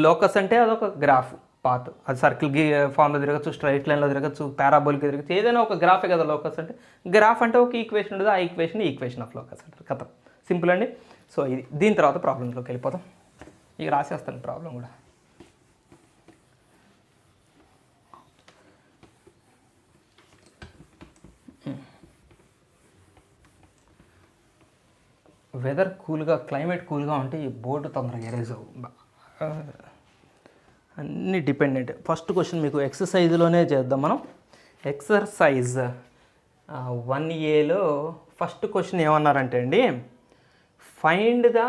locus అంటే అదొక graph path. అది సర్కిల్ ఫామ్లో తిరగచ్చు, స్ట్రైట్ లైన్లో తిరగచ్చు, పారాబోలిక్ తిరగచ్చు, ఏదైనా ఒక గ్రాఫే కదా లోకస్ అంటే. గ్రాఫ్ అంటే ఒక ఈక్వేషన్ ఉంటుంది, ఆ ఈక్వేషన్ ఆఫ్ లోకస్ అంటారు. కథ సింపుల్ అండి. సో ఇది దీని తర్వాత ప్రాబ్లంలోకి వెళ్ళిపోతాం. ఇక రాసేస్తాను ప్రాబ్లం కూడా. వెదర్ కూల్గా, క్లైమేట్ కూల్గా ఉంటే ఈ బోర్డు తొందరగా ఎరేజ్ అవ్వు. అన్నీ డిపెండెంట్. ఫస్ట్ క్వశ్చన్ మీకు ఎక్సర్సైజ్లోనే చేద్దాం మనం. ఎక్సర్సైజ్ 1Aలో ఫస్ట్ క్వశ్చన్ ఏమన్నారంటే అండి, find the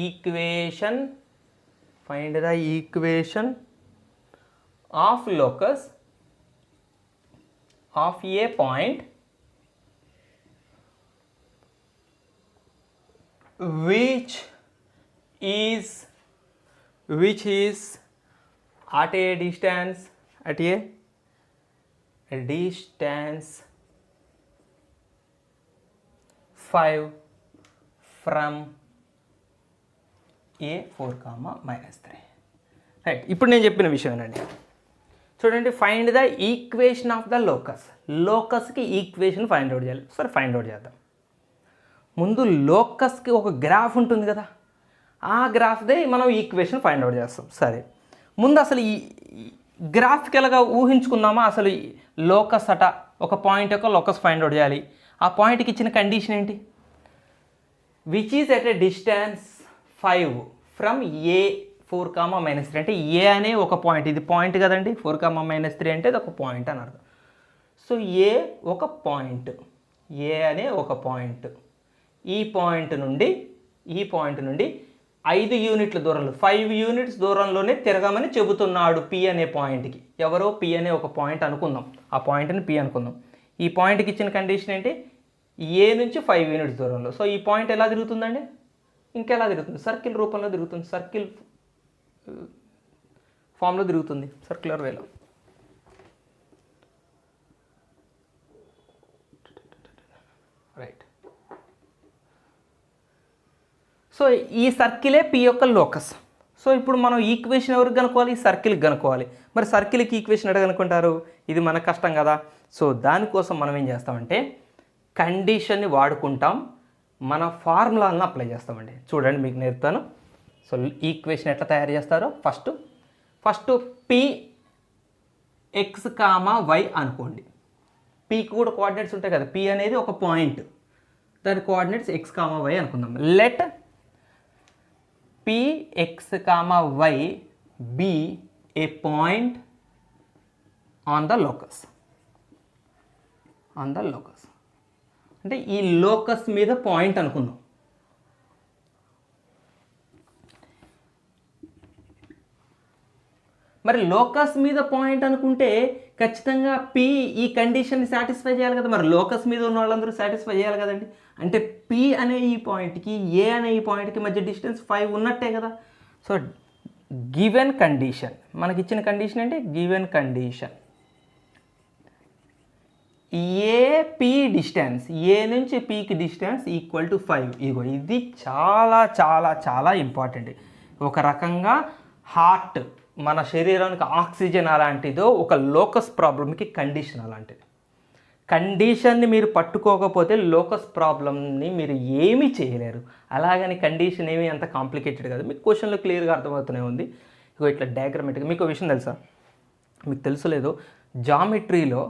equation of locus of a point which is at a distance 5 from A4, -3. Right. ఇప్పుడు నేను చెప్పిన విషయం అండి, చూడండి. Find the equation of the locus. లోకస్కి ఈక్వేషన్ ఫైండ్ అవుట్ చేయాలి. సరే ఫైండ్ అవుట్ చేద్దాం. ముందు లోకస్కి ఒక గ్రాఫ్ ఉంటుంది కదా, ఆ గ్రాఫ్దే మనం ఈక్వేషన్ ఫైండ్ అవుట్ చేస్తాం. సరే, ముందు అసలు ఈ గ్రాఫ్కి ఎలాగా ఊహించుకుందామా? అసలు లోకస్ అట ఒక పాయింట్ యొక్క లోకస్ ఫైండ్ అవుట్ చేయాలి. ఆ పాయింట్కి ఇచ్చిన కండిషన్ ఏంటి? Which is at a distance 5 from A4, -3. అంటే ఏ అనే ఒక పాయింట్, ఇది పాయింట్ కదండి. 4, -3 అంటే అది ఒక పాయింట్ అని అర్థం. సో ఏ అనే ఒక పాయింట్. ఈ పాయింట్ నుండి 5 యూనిట్ల దూరంలో, 5 యూనిట్స్ దూరంలోనే తిరగమని చెబుతున్నాడు P అనే పాయింట్కి. ఎవరో P అనే ఒక పాయింట్ అనుకుందాం, ఆ పాయింట్ని P అనుకుందాం. ఈ పాయింట్కి ఇచ్చిన కండిషన్ ఏంటి? ఏ నుంచి 5 యూనిట్స్ దూరంలో. సో ఈ పాయింట్ ఎలా తిరుగుతుందండి? ఇంకెలా తిరుగుతుంది? సర్కిల్ రూపంలో తిరుగుతుంది, సర్కిల్ ఫామ్లో తిరుగుతుంది, సర్క్యులర్ వేలో. రైట్. సో ఈ సర్కిలే P యొక్క లోకస్. సో ఇప్పుడు మనం ఈక్వేషన్ ఎవరికి కనుక్కోవాలి? ఈ సర్కిల్కి కనుక్కోవాలి. మరి సర్కిల్కి ఈక్వేషన్ ఎక్కడ కనుక్కుంటారు? ఇది మనకు కష్టం కదా. సో దానికోసం మనం ఏం చేస్తామంటే కండిషన్ని వాడుకుంటాం, మన ఫార్ములాలను అప్లై చేస్తామండి. చూడండి, మీకు నేర్పుతాను. సో ఈక్వేషన్ ఎట్లా తయారు చేస్తారో ఫస్ట్ Px, y అనుకోండి. Pకి కూడా కోఆర్డినేట్స్ ఉంటాయి కదా. P అనేది ఒక పాయింట్, దాని కోఆర్డినేట్స్ x, y అనుకుందాం. Let Px, y be a point on the locus. అంటే ఈ లోకస్ మీద పాయింట్ అనుకుందాం. మరి లోకస్ మీద పాయింట్ అనుకుంటే ఖచ్చితంగా P ఈ కండిషన్ని సాటిస్ఫై చేయాలి కదా. మరి లోకస్ మీద ఉన్న వాళ్ళందరూ సాటిస్ఫై చేయాలి కదండి. అంటే P అనే ఈ పాయింట్కి A అనే ఈ పాయింట్కి మధ్య డిస్టెన్స్ 5 ఉన్నట్టే కదా. సో గివెన్ కండిషన్, మనకి ఇచ్చిన కండిషన్ ఏంటి? Given condition AP distance, A నుంచి Pకి డిస్టెన్స్ ఈక్వల్ టు 5. ఇగో ఇది చాలా చాలా చాలా ఇంపార్టెంట్. ఒక రకంగా హార్ట్, మన శరీరానికి ఆక్సిజన్ అలాంటిదో ఒక లోకస్ ప్రాబ్లమ్కి కండిషన్ అలాంటిది. కండిషన్ని మీరు పట్టుకోకపోతే లోకస్ ప్రాబ్లమ్ని మీరు ఏమీ చేయలేరు. అలాగని కండిషన్ ఏమీ అంత కాంప్లికేటెడ్ కాదు, మీకు క్వశ్చన్లో క్లియర్గా అర్థమవుతూనే ఉంది. ఇగో ఇట్లా డయాగ్రమెటిక్గా. మీకు విషయం తెలుసా? మీకు తెలుసు లేదో, జామెట్రీలో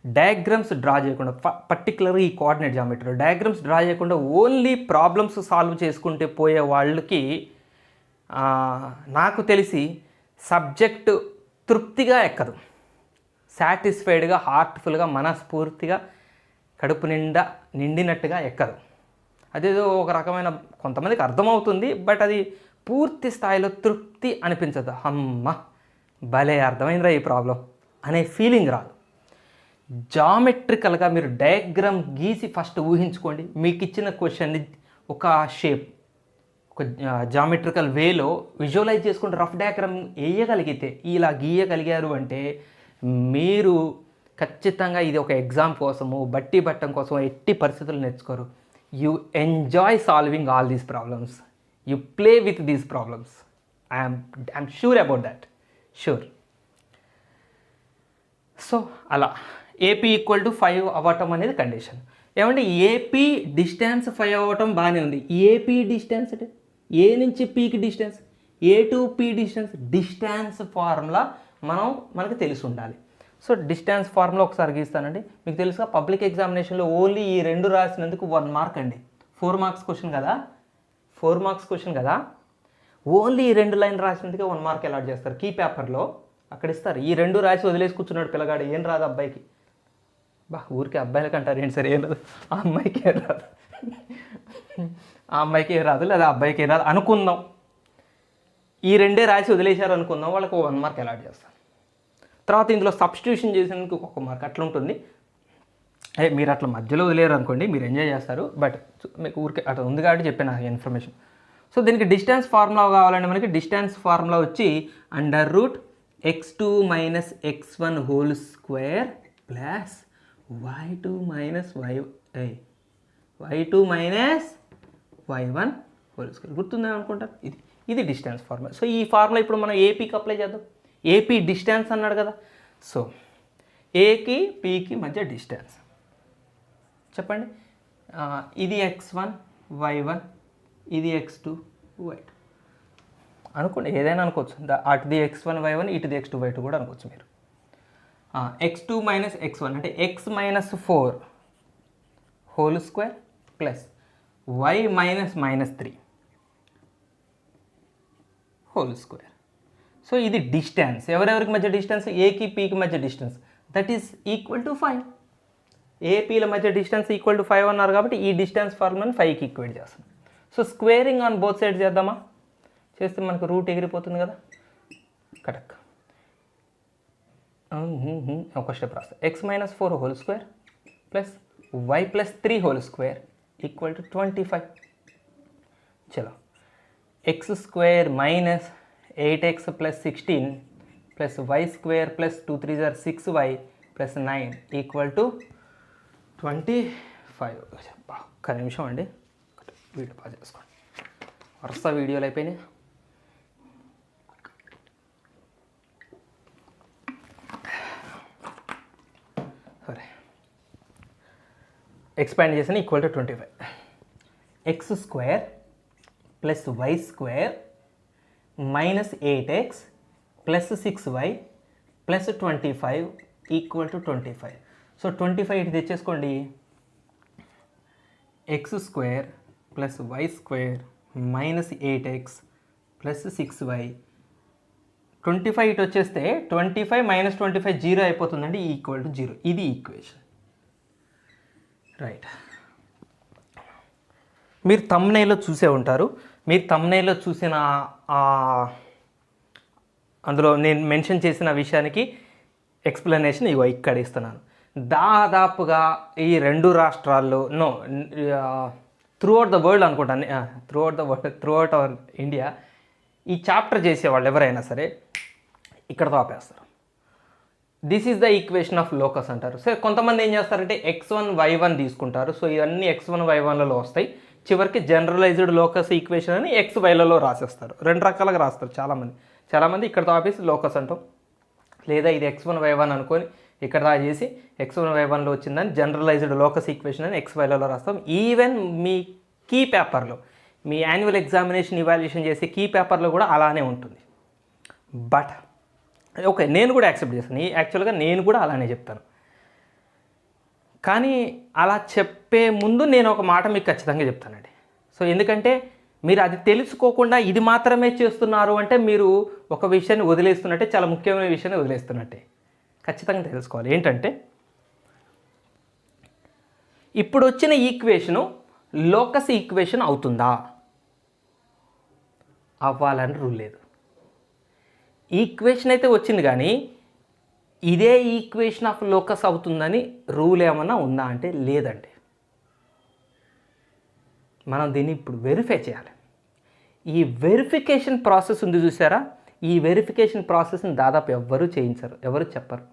డయాగ్రామ్స్ డ్రా చేయకుండా, పర్టికులర్గా ఈ కోఆర్డినేట్ జామెట్రీలో డయాగ్రామ్స్ డ్రా చేయకుండా ఓన్లీ ప్రాబ్లమ్స్ సాల్వ్ చేసుకుంటే పోయే వాళ్ళకి నాకు తెలిసి సబ్జెక్టు తృప్తిగా ఎక్కదు. సాటిస్ఫైడ్గా, హార్ట్ఫుల్గా, మనస్ఫూర్తిగా కడుపు నిండినట్టుగా ఎక్కదు. అదేదో ఒక రకమైన కొంతమందికి అర్థమవుతుంది, బట్ అది పూర్తి స్థాయిలో తృప్తి అనిపించదు. అమ్మ భలే అర్థమైందిరా ఈ ప్రాబ్లం అనే ఫీలింగ్ రాదు. జామెట్రికల్గా మీరు డయాగ్రామ్ గీసి ఫస్ట్ ఊహించుకోండి. మీకు ఇచ్చిన క్వశ్చన్ని ఒక షేప్, ఒక జామెట్రికల్ వేలో విజువలైజ్ చేసుకుంటే రఫ్ డయాగ్రామ్ వేయగలిగితే, ఇలా గీయగలిగారు అంటే మీరు ఖచ్చితంగా ఇది ఒక ఎగ్జామ్ కోసము బట్టి పట్టడం కోసం ఎట్టి పరిస్థితులు నేర్చుకోరు. You enjoy solving all these problems, you play with these problems. I'm sure about that, sure. So అలా ఏపీ ఈక్వల్ టు 5 అవ్వటం అనేది కండిషన్. ఏమంటే ఏపీ డిస్టెన్స్ 5 అవ్వటం బాగానే ఉంది. ఏపీ డిస్టెన్స్ అంటే ఏ నుంచి పీకి distance, A to P distance formula మనకు తెలిసి ఉండాలి. సో డిస్టెన్స్ ఫార్ములా ఒకసారి గీస్తానండి. మీకు తెలుసుగా పబ్లిక్ ఎగ్జామినేషన్లో ఓన్లీ ఈ 2 రాసినందుకు 1 మార్క్ అండి. 4 మార్క్స్ క్వశ్చన్ కదా, 4 మార్క్స్ క్వశ్చన్ కదా, ఓన్లీ ఈ 2 లైన్ రాసినందుకే 1 మార్క్ అలాట్ చేస్తారు. కీ పేపర్లో అక్కడ ఇస్తారు. ఈ 2 రాసి వదిలేసి కూర్చున్నాడు పిల్లగాడు, ఏం రాదు అబ్బాయికి. ఊరికే అబ్బాయిలకి అంటారు ఏంటి సరే, ఏం రాదు, ఆ అమ్మాయికి ఏం రాదు, ఆ అమ్మాయికి ఏం రాదు, లేదా అబ్బాయికి ఏం రాదు అనుకుందాం. ఈ 2 రాసి వదిలేశారు అనుకుందాం, వాళ్ళకి 1 మార్క్ అలాట్ చేస్తాను. తర్వాత ఇందులో సబ్స్టిట్యూషన్ చేసినందుకు 1 మార్క్ అట్లా ఉంటుంది. మీరు అట్లా మధ్యలో వదిలేరు అనుకోండి, మీరు ఎంజాయ్ చేస్తారు, బట్ మీకు ఊరికే అట్లా ఉంది కాబట్టి చెప్పాను నాకు ఇన్ఫర్మేషన్. సో దీనికి డిస్టెన్స్ ఫార్ములా కావాలంటే మనకి డిస్టెన్స్ ఫార్ములా వచ్చి √x2 - x1 whole square plus y2 - y1 whole square. గుర్తుందా అనుకుంటారు, ఇది డిస్టెన్స్ ఫార్ములా. సో ఈ ఫార్ములా ఇప్పుడు మనం ఏపీకి అప్లై చేద్దాం. ఏపీ డిస్టెన్స్ అన్నాడు కదా, సో ఏకి పీకి మధ్య డిస్టెన్స్ చెప్పండి. ఇది x1 y1, ఇది x2 y2 అనుకోండి, ఏదైనా అనుకోవచ్చు. అటుది x1 y1, ఇటుది x2 y2 కూడా అనుకోవచ్చు మీరు. x2 - x1 అంటే x - 4 whole square plus y - 3 whole square. So ఇది డిస్టెన్స్, ఎవరెవరికి మధ్య డిస్టెన్స్, ఏకి పీకి మధ్య distance, that is equal to 5. ఏపీల మధ్య డిస్టెన్స్ ఈక్వల్ టు 5 అన్నారు కాబట్టి ఈ డిస్టెన్స్ ఫార్ములాని 5కి ఈక్వేట్ చేస్తాం. So squaring on both sides చేద్దామా, చేస్తే మనకు రూట్ ఎగిరిపోతుంది కదా, కరెక్ట్. ఒక స్టెప్ రాస్తా, x - 4 whole square plus y + 3 whole square equal to 25. చలో, x² - 8x + 16 plus y² + 2 3 = 6y + 9 equal to 25. ఒక్క నిమిషం అండి, వీడియో పాజ్ చేసుకోండి, వరుస వీడియోలు అయిపోయినాయి. సరే, ఎక్స్పాండ్ చేసిన equal to 25. x² + y² -8x + 6y + 25 equal to 25. So 25 ఇటు తెచ్చేసుకోండి, x² + y² -8x + 6y. 25 ఇటు వచ్చేస్తే 25 - 25 0 అయిపోతుందండి, ఈక్వల్ టు 0. ఇది ఈక్వేషన్, రైట్. మీరు థంబ్నెయిల్లో చూసే ఉంటారు. మీరు థంబ్నెయిల్లో చూసిన అందులో నేను మెన్షన్ చేసిన విషయానికి ఎక్స్ప్లెనేషన్ ఇగో ఇక్కడ ఇస్తున్నాను. దాదాపుగా ఈ 2 రాష్ట్రాల్లో త్రూఅవుట్ ద వరల్డ్ అనుకుంటాను, త్రూఅవుట్ అవర్ ఇండియా ఈ చాప్టర్ చేసేవాళ్ళు ఎవరైనా సరే ఇక్కడతో ఆపేస్తారు. This is the equation of locus అంటారు. సో కొంతమంది ఏం చేస్తారంటే x1 y1 తీసుకుంటారు. సో ఇవన్నీ x1 y1లలో వస్తాయి. చివరికి జనరలైజ్డ్ లోకస్ ఈక్వేషన్ అని xyలలో రాసేస్తారు. 2 రకాలుగా రాస్తారు చాలామంది ఇక్కడతో ఆపేసి లోకస్ అంటాం, లేదా ఇది x1 y1 అనుకొని ఇక్కడ రాసేసి x1 y1లో వచ్చిందని జనరలైజ్డ్ లోకస్ ఈక్వేషన్ అని xyలలో రాస్తాం. ఈవెన్ మీ కీ పేపర్లో, మీ యాన్యువల్ ఎగ్జామినేషన్ ఇవాల్యుయేషన్ చేసే కీ పేపర్లో కూడా అలానే ఉంటుంది. బట్ ఓకే, నేను కూడా యాక్సెప్ట్ చేస్తాను, యాక్చువల్గా నేను కూడా అలానే చెప్తాను. కానీ అలా చెప్పే ముందు నేను ఒక మాట మీకు ఖచ్చితంగా చెప్తానండి. సో ఎందుకంటే మీరు అది తెలుసుకోకుండా ఇది మాత్రమే చేస్తున్నారు అంటే మీరు ఒక విషయాన్ని వదిలేస్తున్నట్టే, చాలా ముఖ్యమైన విషయాన్ని వదిలేస్తున్నట్టే. ఖచ్చితంగా తెలుసుకోవాలి. ఏంటంటే ఇప్పుడు వచ్చిన ఈక్వేషను లోకస్ ఈక్వేషన్ అవుతుందా? అవ్వాలని రూల్ లేదు. ఈక్వేషన్ అయితే వచ్చింది, కానీ ఇదే ఈక్వేషన్ ఆఫ్ లోకస్ అవుతుందని రూల్ ఏమన్నా ఉందా అంటే లేదండి. మనం దీన్ని ఇప్పుడు వెరిఫై చేయాలి. ఈ వెరిఫికేషన్ ప్రాసెస్ ఉంది చూసారా, ఈ వెరిఫికేషన్ ప్రాసెస్ని దాదాపు ఎవ్వరూ చేయించరు, ఎవరు చెప్పరు.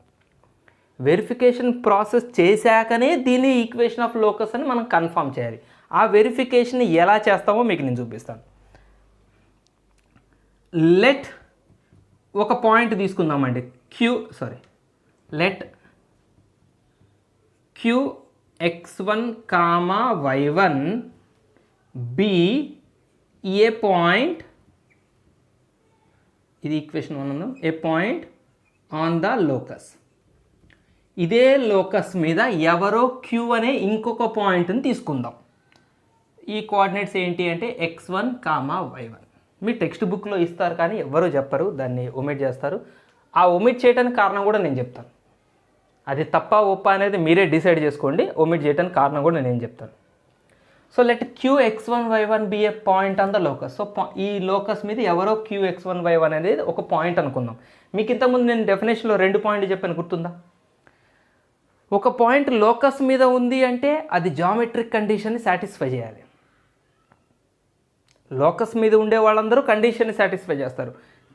వెరిఫికేషన్ ప్రాసెస్ చేశాకనే దీన్ని ఈక్వేషన్ ఆఫ్ లోకస్ అని మనం కన్ఫర్మ్ చేయాలి. ఆ వెరిఫికేషన్ ఎలా చేస్తామో మీకు నేను చూపిస్తాను. లెట్ ఒక పాయింట్ తీసుకుందామండి, let Q x1, y1 be a point, ఇది ఈక్వేషన్ 1 ఉందా, a point on the locus. ఇదే లోకస్ మీద ఎవరో క్యూ అనే ఇంకొక పాయింట్ని తీసుకుందాం. ఈ కోఆర్డినేట్స్ ఏంటి అంటే x1, y1. మీ టెక్స్ట్ బుక్లో ఇస్తారు కానీ ఎవరు చెప్పరు, దాన్ని ఒమిట్ చేస్తారు. ఆ ఒమిట్ చేయడానికి కారణం కూడా నేను చెప్తాను. అది తప్ప ఒప్ప అనేది మీరే డిసైడ్ చేసుకోండి. ఒమిట్ చేయడానికి కారణం కూడా నేను చెప్తాను. So let Q x1, y1 be a point on the locus. So ఈ లోకస్ మీద ఎవరో క్యూ x1, y1 అనేది ఒక పాయింట్ అనుకుందాం. మీకు ఇంతకుముందు నేను డెఫినేషన్లో 2 పాయింట్లు చెప్పాను, గుర్తుందా? ఒక పాయింట్ లోకస్ మీద ఉంది అంటే అది జామెట్రిక్ కండిషన్ని సాటిస్ఫై చేయాలి. లోకస్ మీద ఉండే వాళ్ళందరూ కండిషన్ని సాటిస్ఫై చేస్తారు,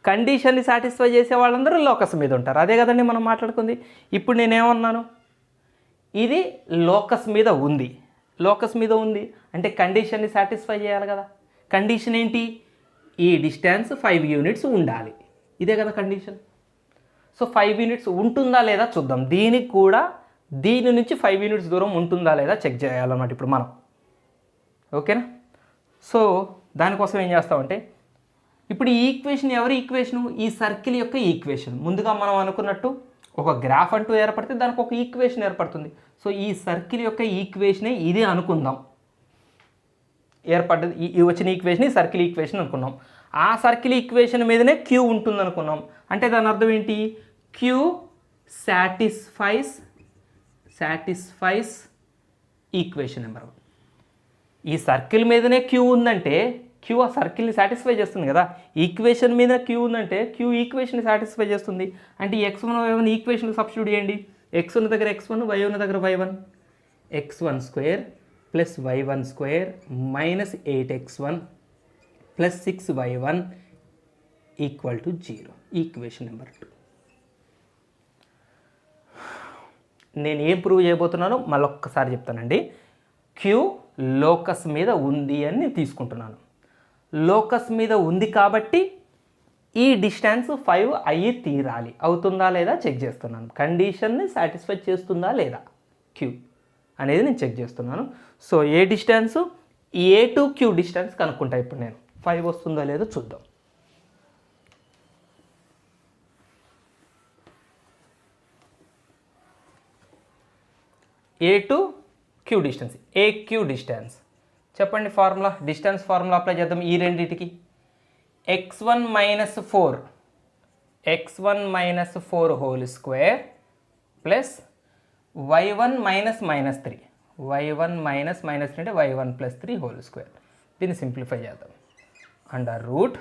కండిషన్ని సాటిస్ఫై చేసే వాళ్ళందరూ లోకస్ మీద ఉంటారు. అదే కదండి మనం మాట్లాడుకుంది. ఇప్పుడు నేనేమన్నాను, ఇది లోకస్ మీద ఉంది. లోకస్ మీద ఉంది అంటే కండిషన్ని సాటిస్ఫై చేయాలి కదా. కండిషన్ ఏంటి? ఈ డిస్టెన్స్ 5 యూనిట్స్ ఉండాలి. ఇదే కదా కండిషన్. సో 5 యూనిట్స్ ఉంటుందా లేదా చూద్దాం. దీనికి కూడా దీని నుంచి 5 యూనిట్స్ దూరం ఉంటుందా లేదా చెక్ చేయాలన్నమాట ఇప్పుడు మనం. ఓకేనా? సో దానికోసం ఏం చేస్తామంటే, ఇప్పుడు ఈ ఈక్వేషన్ ఎవరి ఈక్వేషను? ఈ సర్కిల్ యొక్క ఈక్వేషన్. ముందుగా మనం అనుకున్నట్టు ఒక గ్రాఫ్ అంటూ ఏర్పడితే దానికి ఒక ఈక్వేషన్ ఏర్పడుతుంది. సో ఈ సర్కిల్ యొక్క ఈక్వేషనే ఇది అనుకుందాం. ఏర్పడ్డది ఈ వచ్చిన ఈక్వేషన్ సర్కిల్ ఈక్వేషన్ అనుకున్నాం. ఆ సర్కిల్ ఈక్వేషన్ మీదనే క్యూ ఉంటుంది అనుకున్నాం. అంటే దాని అర్థం ఏంటి? Q satisfies equation number 1. ఈ సర్కిల్ మీదనే క్యూ ఉందంటే క్యూ ఆ సర్కిల్ని సాటిస్ఫై చేస్తుంది కదా. ఈక్వేషన్ మీద క్యూ ఉందంటే క్యూ ఈక్వేషన్ని సాటిస్ఫై చేస్తుంది. అంటే x1, y1 ఈక్వేషన్ సబ్స్టిట్యూట్ చేయండి. x ఉన్న దగ్గర x1, y ఉన్న దగ్గర y1. x1² plus y1² minus 8x1 plus 6y1 equal to 0. Equation number 2. నేను ఏం ప్రూవ్ చేయబోతున్నానో మళ్ళొక్కసారి చెప్తానండి. క్యూ లోకస్ మీద ఉంది అని నేను తీసుకుంటున్నాను. లోకస్ మీద ఉంది కాబట్టి ఈ డిస్టెన్స్ 5 అయ్యి తీరాలి. అవుతుందా లేదా చెక్ చేస్తున్నాను. కండిషన్ని సాటిస్ఫై చేస్తుందా లేదా క్యూ అనేది నేను చెక్ చేస్తున్నాను. So A distance, A to Q distance కనుక్కుంటా. ఇప్పుడు నేను 5 వస్తుందో లేదో చూద్దాం. A to Q distance, A Q distance చెప్పండి. ఫార్ములా, డిస్టెన్స్ ఫార్ములా అప్లై చేద్దాం ఈ రెండింటికి. x1 minus 4 whole square plus y1 minus 3. y1 minus 3 అంటే y1 ప్లస్ 3 హోల్ స్క్వేర్. దీన్ని సింప్లిఫై చేద్దాం. Under root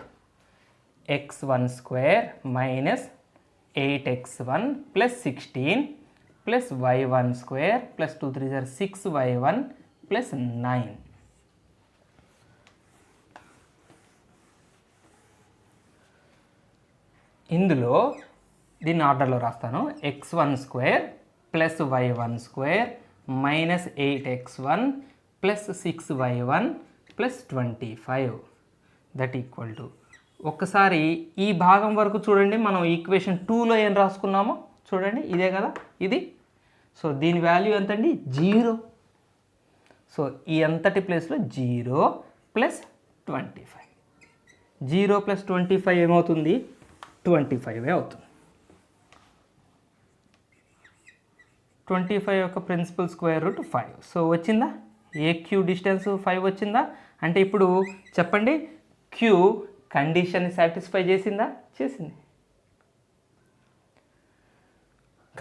x1² minus 8x1 plus 16 plus y1² plus 2 3 6y1 plus 9. ఇందులో దీన్ని ఆర్డర్లో రాస్తాను. x1² plus y1² minus 8x1 plus 6y1 plus 25 that equal to, ఒక్కసారి ఈ భాగం వరకు చూడండి. మనం ఈక్వేషన్ 2లో ఏం రాసుకున్నామో చూడండి, ఇదే కదా ఇది. సో దీని వాల్యూ ఎంతండి? 0. సో ఈ అంతటి ప్లేస్లో 0 ప్లస్ 25. 0 ప్లస్ 25 ఏమవుతుంది? 25 అవుతుంది. 25 యొక్క ప్రిన్సిపల్ స్క్వేర్ రూట్ 5. సో వచ్చిందా? ఏ క్యూ డిస్టెన్స్ 5 వచ్చిందా? అంటే ఇప్పుడు చెప్పండి, క్యూ కండిషన్ని సాటిస్ఫై చేసిందా? చేసింది.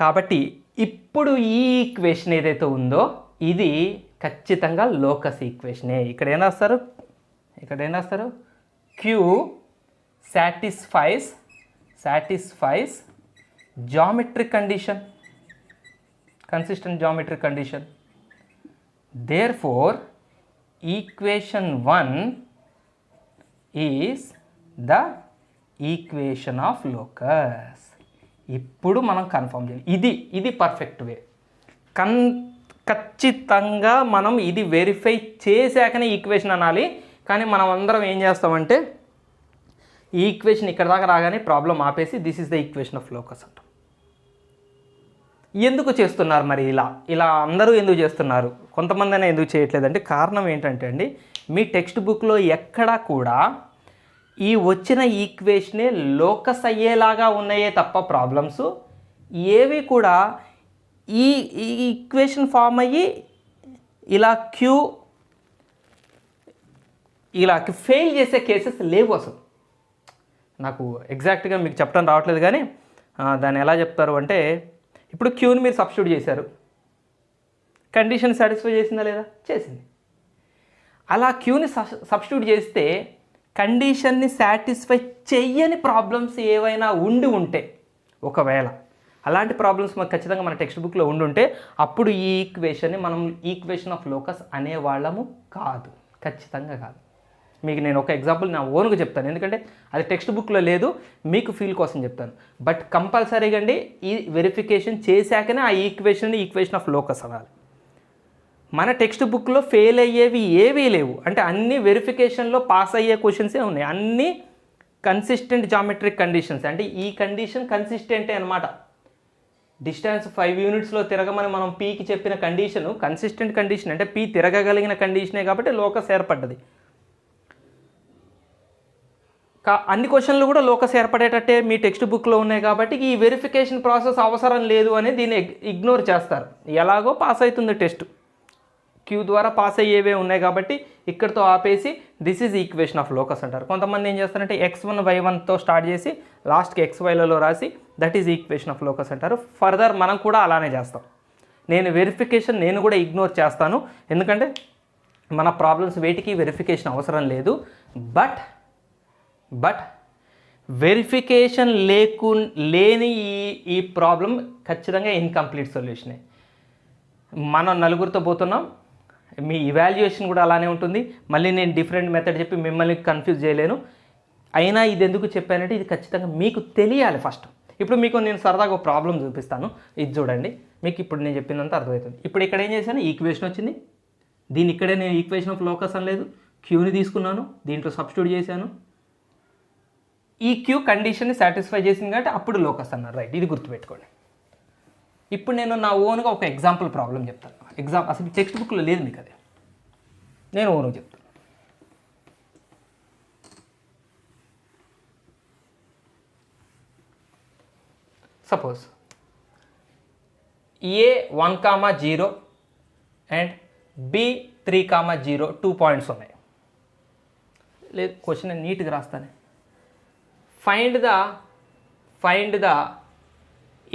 కాబట్టి ఇప్పుడు ఈ ఈక్వేషన్ ఏదైతే ఉందో ఇది ఖచ్చితంగా లోకస్ ఈక్వేషనే. ఇక్కడ ఏం రాస్తారు, Q satisfies geometric condition, consistent geometric condition. Therefore equation 1 is the equation of locus. ఇప్పుడు మనం కన్ఫర్మ్ చేయాలి, ఇది పర్ఫెక్ట్ వే. ఖచ్చితంగా మనం ఇది వెరిఫై చేశాకనే ఈక్వేషన్ అనాలి. కానీ మనం అందరం ఏం చేస్తామంటే ఈ ఈక్వేషన్ ఇక్కడ దాకా రాగానే ప్రాబ్లం ఆపేసి this is the equation of locus అంటాం. ఎందుకు చేస్తున్నారు మరి ఇలా అందరూ ఎందుకు చేస్తున్నారు, కొంతమంది అయినా ఎందుకు చేయట్లేదంటే కారణం ఏంటంటే అండి, మీ టెక్స్ట్ బుక్లో ఎక్కడా కూడా ఈ వచ్చిన ఈక్వేషనే లోకస్ అయ్యేలాగా ఉన్నాయే తప్ప ప్రాబ్లమ్స్ ఏవి కూడా ఈ ఈక్వేషన్ ఫామ్ అయ్యి ఇలా ఫెయిల్ చేసే కేసెస్ లేవు అసలు. నాకు ఎగ్జాక్ట్గా మీకు చెప్పడం రావట్లేదు, కానీ దాన్ని ఎలా చెప్తారు అంటే, ఇప్పుడు క్యూని మీరు సబ్స్టిట్యూట్ చేశారు, కండిషన్ సాటిస్ఫై చేసిందా లేదా, చేసింది. అలా క్యూని సబ్స్టిట్యూట్ చేస్తే కండిషన్ని సాటిస్ఫై చెయ్యని ప్రాబ్లమ్స్ ఏవైనా ఉంటే, ఒకవేళ అలాంటి ప్రాబ్లమ్స్ మాకు ఖచ్చితంగా మన టెక్స్ట్ బుక్లో ఉండుంటే అప్పుడు ఈ ఈక్వేషన్ని మనం ఈక్వేషన్ ఆఫ్ లోకస్ అనేవాళ్ళము కాదు, ఖచ్చితంగా కాదు. మీకు నేను ఒక ఎగ్జాంపుల్ నా ఓన్గా చెప్తాను, ఎందుకంటే అది టెక్స్ట్ బుక్లో లేదు, మీకు ఫీల్ కోసం చెప్తాను. బట్ కంపల్సరీగా అండి ఈ వెరిఫికేషన్ చేశాకనే ఆ ఈక్వేషన్ ఆఫ్ లోకస్ అనాలి. మన టెక్స్ట్ బుక్లో ఫెయిల్ అయ్యేవి ఏవీ లేవు, అంటే అన్ని వెరిఫికేషన్లో పాస్ అయ్యే క్వశ్చన్సే ఉన్నాయి, అన్నీ కన్సిస్టెంట్ జామెట్రిక్ కండిషన్స్. అంటే ఈ కండిషన్ కన్సిస్టెంటే అనమాట. డిస్టెన్స్ 5 యూనిట్స్లో తిరగమని మనం పీకి చెప్పిన కండిషను కన్సిస్టెంట్ కండిషన్, అంటే పీ తిరగగలిగిన కండిషనే కాబట్టి లోకస్ ఏర్పడ్డది. అన్ని క్వశ్చన్లు కూడా లోకస్ ఏర్పడేటట్టే మీ టెక్స్ట్ బుక్లో ఉన్నాయి కాబట్టి ఈ వెరిఫికేషన్ ప్రాసెస్ అవసరం లేదు అని దీన్ని ఇగ్నోర్ చేస్తారు. ఎలాగో పాస్ అవుతుంది టెస్ట్, క్యూ ద్వారా పాస్ అయ్యేవే ఉన్నాయి కాబట్టి ఇక్కడితో ఆపేసి this is equation of locus అంటారు. కొంతమంది ఏం చేస్తారంటే x1 y1తో స్టార్ట్ చేసి లాస్ట్కి xyలలో రాసి that is equation of locus అంటారు. ఫర్దర్ మనం కూడా అలానే చేస్తాం. వెరిఫికేషన్ నేను కూడా ఇగ్నోర్ చేస్తాను, ఎందుకంటే మన ప్రాబ్లమ్స్ వేటికి వెరిఫికేషన్ అవసరం లేదు. బట్ వెరిఫికేషన్ లేని ఈ ప్రాబ్లం ఖచ్చితంగా ఇన్కంప్లీట్ సొల్యూషనే. మనం నలుగురితో పోతున్నాం, మీ ఇవాల్యుయేషన్ కూడా అలానే ఉంటుంది. మళ్ళీ నేను డిఫరెంట్ మెథడ్ చెప్పి మిమ్మల్ని కన్ఫ్యూజ్ చేయలేను. అయినా ఇది ఎందుకు చెప్పానంటే ఇది ఖచ్చితంగా మీకు తెలియాలి ఫస్ట్. ఇప్పుడు మీకు నేను సరదాగా ఒక ప్రాబ్లం చూపిస్తాను, ఇది చూడండి, మీకు ఇప్పుడు నేను చెప్పినంత అర్థమవుతుంది. ఇప్పుడు ఇక్కడ ఏం చేశాను, ఈక్వేషన్ వచ్చింది, దీని ఇక్కడే నేను ఈక్వేషన్ ఆఫ్ లోకస్ అనలేదు, క్యూని తీసుకున్నాను, దీంట్లో సబ్స్టిట్యూట్ చేశాను, ఈ క్యూ కండిషన్ని సాటిస్ఫై చేసింది కాబట్టి అప్పుడు లోకస్ అన్నారు. రైట్, ఇది గుర్తుపెట్టుకోండి. ఇప్పుడు నేను నా ఓన్గా ఒక ఎగ్జాంపుల్ ప్రాబ్లం చెప్తాను. అసలు టెక్స్ట్ బుక్లో లేదు మీకు, అదే నేను ఓన్గా చెప్తాను. Suppose a 1,0 and b 3,0 2 points ఉన్నాయి. లేదు క్వశ్చన్ నేను నీట్గా రాస్తాను. Find the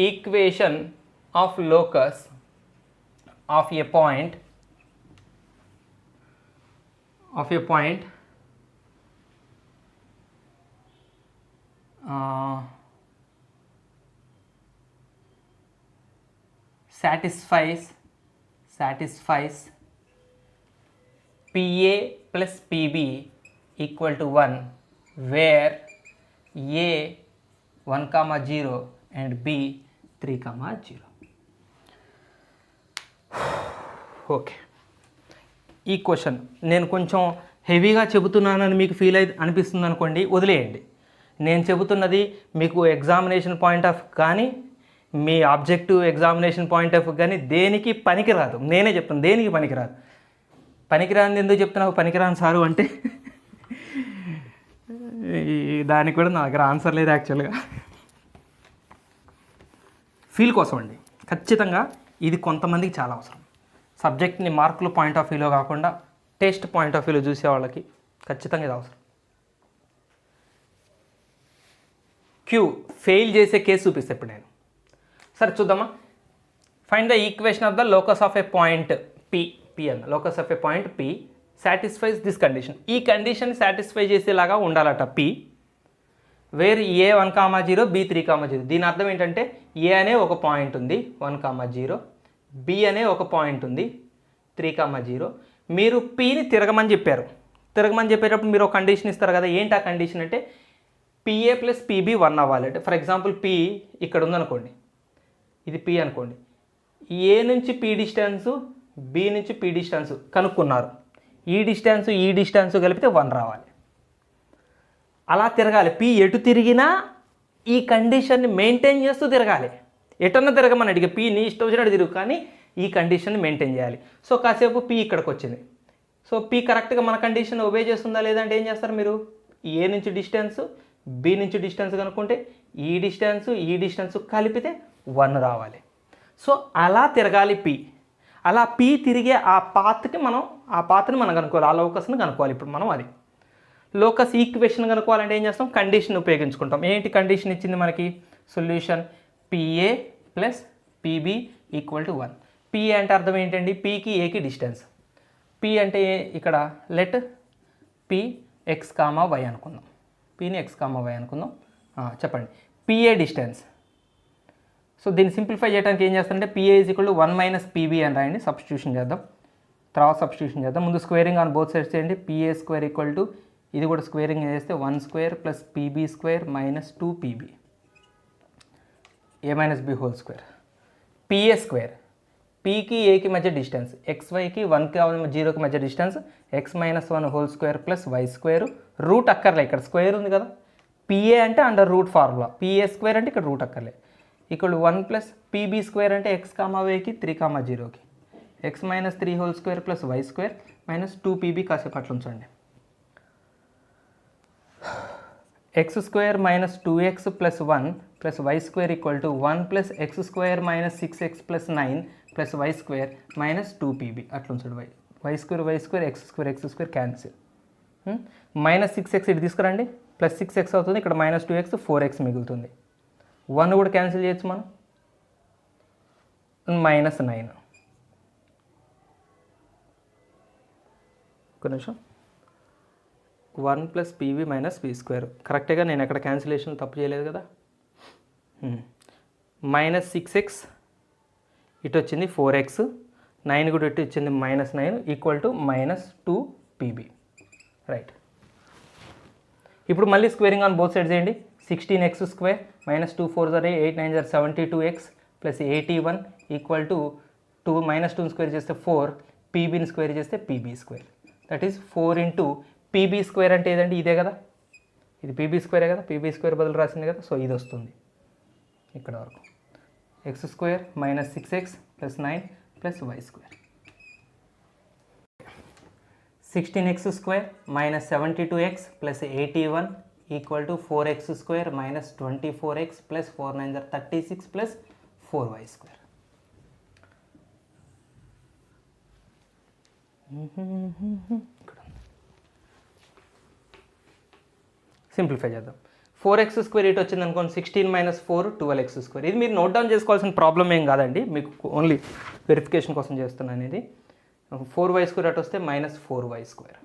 equation of locus of a point satisfies PA plus PB equal to 1 where A 1,0 and B 3,0. Okay, ఈ క్వశ్చన్ నేను కొంచెం హెవీగా చెబుతున్నానని మీకు అనిపిస్తుంది అనుకోండి, వదిలేయండి. నేను చెబుతున్నది మీకు ఎగ్జామినేషన్ పాయింట్ ఆఫ్ కానీ మీ ఆబ్జెక్టివ్ ఎగ్జామినేషన్ పాయింట్ ఆఫ్ కానీ దేనికి పనికిరాదు. నేనే చెప్తాను దేనికి పనికిరాదు. పనికిరాని ఎందుకు చెప్తున్నావు, పనికిరాని సారు అంటే దానికి కూడా నా దగ్గర ఆన్సర్ లేదు యాక్చువల్గా. ఫీల్ కోసం అండి, ఖచ్చితంగా ఇది కొంతమందికి చాలా అవసరం. సబ్జెక్ట్ని మార్కుల పాయింట్ ఆఫ్ వ్యూలో కాకుండా టెస్ట్ పాయింట్ ఆఫ్ వ్యూలో చూసే వాళ్ళకి ఖచ్చితంగా ఇది అవసరం. క్యూ ఫెయిల్ చేసే కేసు చూపిస్తే ఇప్పుడు నేను, సరే చూద్దామా. Find the equation of the locus of a point P P అన్న locus of a point P satisfies this condition. ఈ కండిషన్ సాటిస్ఫై చేసేలాగా ఉండాలట పి, వేర్ ఏ 1,0 బి 3,0. దీని అర్థం ఏంటంటే ఏ అనే ఒక పాయింట్ ఉంది 1,0, బి అనే ఒక పాయింట్ ఉంది 3,0. మీరు పిని తిరగమని చెప్పారు. తిరగమని చెప్పేటప్పుడు మీరు ఒక కండిషన్ ఇస్తారు కదా. ఏంటి ఆ కండిషన్ అంటే పిఏ ప్లస్ పీబీ 1 అవ్వాలి. అంటే ఫర్ ఎగ్జాంపుల్ పి ఇక్కడ ఉందనుకోండి, ఇది పి అనుకోండి, ఏ నుంచి పి డిస్టెన్సు బి నుంచి పి డిస్టెన్స్ కనుక్కున్నారు. ఈ డిస్టెన్స్ కలిపితే 1 రావాలి. అలా తిరగాలి. పి ఎటు తిరిగినా ఈ కండిషన్ని మెయింటైన్ చేస్తూ తిరగాలి. ఎటన్నా తిరగమని అడిగే పి నీ ఇష్టం వచ్చినట్టు తిరుగు, కానీ ఈ కండిషన్ని మెయింటైన్ చేయాలి. సో కాసేపు పి ఇక్కడికి వచ్చింది. సో పి కరెక్ట్గా మన కండిషన్ ఒబే చేస్తుందా లేదంటే ఏం చేస్తారు మీరు, ఏ నుంచి డిస్టెన్స్ బి నుంచి డిస్టెన్స్ కనుక్కుంటే ఈ డిస్టెన్స్ కలిపితే 1 రావాలి. సో అలా తిరగాలి పి. అలా పి తిరిగే ఆ పాత్ని మనం కనుక్కోవాలి, ఆ లోకస్ని కనుక్కోవాలి. ఇప్పుడు మనం అది లోకస్ ఈక్వేషన్ కనుక్కోవాలంటే ఏం చేస్తాం, కండిషన్ ఉపయోగించుకుంటాం. ఏంటి కండిషన్ ఇచ్చింది మనకి, solution PA plus PB equal to 1. PA అంటే అర్థం ఏంటండి, పీకి ఏకి డిస్టెన్స్. పి అంటే ఇక్కడ let P x comma y అనుకుందాం. పిని ఎక్స్ కామా వై అనుకుందాం. చెప్పండి పిఏ డిస్టెన్స్. సో దీన్ని సింప్లిఫై చేయడానికి ఏం చేస్తారంటే PA is equal to 1 minus PB అని రాయండి. సబ్స్టిట్యూషన్ చేద్దాం, తర్వాత సబ్స్టిట్యూషన్ చేద్దాం. ముందు స్క్వేరింగ్ ఆన్ బోత్ సైడ్స్ చేయండి. పిఏ స్క్వేర్ ఈక్వల్ టు ఇది కూడా స్క్వేరింగ్ చేస్తే 1 square plus PB square minus 2pb A minus B whole square. PA square పీకి ఏకి మధ్య డిస్టెన్స్, ఎక్స్వైకి 1కి 0కి మధ్య distance x minus 1 whole square plus y square. Root అక్కర్లే, ఇక్కడ స్క్వేర్ ఉంది కదా. పిఏ అంటే under root formula, PA square అంటే ఇక్కడ రూట్ అక్కర్లే. ఇక్కడ 1 ప్లస్ పీబీ స్క్వేర్ అంటే ఎక్స్ కామా వైకి 3,0కి x minus 3 whole square plus y square minus 2pb. కాసేపు అట్లా ఉంచండి. X square minus 2x plus 1 plus y square equal to 1 plus x square minus 6x plus 9 plus y square minus 2pb. అట్లా ఉంచండి. Y square x square cancel. Minus 6x ఇటు తీసుకురండి, plus 6x అవుతుంది. ఇక్కడ minus 2x 4x మిగులుతుంది. 1 కూడా cancel చేయొచ్చు మనం, మైనస్ 9. ఒక నిమిషం. 1 plus PV minus B square కరెక్ట్గా నేను ఎక్కడ క్యాన్సిలేషన్ తప్పు చేయలేదు కదా. మైనస్ 6x ఇటు వచ్చింది 4x, 9 కూడా ఇటు వచ్చింది minus 9 equal to minus 2pb. Right. ఇప్పుడు మళ్ళీ స్క్వేరింగ్ ఆన్ బోత్ సైడ్స్ చేయండి. 16x square minus 2 4 8 9 72x plus 81 equal to 2 minus 2 square చేస్తే 4, పీబీని స్క్వేర్ చేస్తే PB square. That is 4 into PB square అంటే ఏదండి, ఇదే కదా. ఇది పీబీ స్క్వేరే కదా, పీబీ స్క్వేర్ బదులు రాసింది కదా. సో ఇది వస్తుంది ఇక్కడ వరకు. X square minus 6x plus 9 plus y square. 16x square minus 72x plus 81 equal to 4x square minus 24x plus 4 9 36 plus 4y square. Simplify చేద్దాం. 4x స్క్వేర్ ఇటు వచ్చింది అనుకోండి, 16 మైనస్ 4 12x స్క్వేర్. ఇది మీరు నోట్ డౌన్ చేసుకోవాల్సిన problem ఏం కాదండి, మీకు ఓన్లీ వెరిఫికేషన్ కోసం చేస్తున్నాను. ఇది 4y స్క్వేర్ అటు వస్తే minus 4y square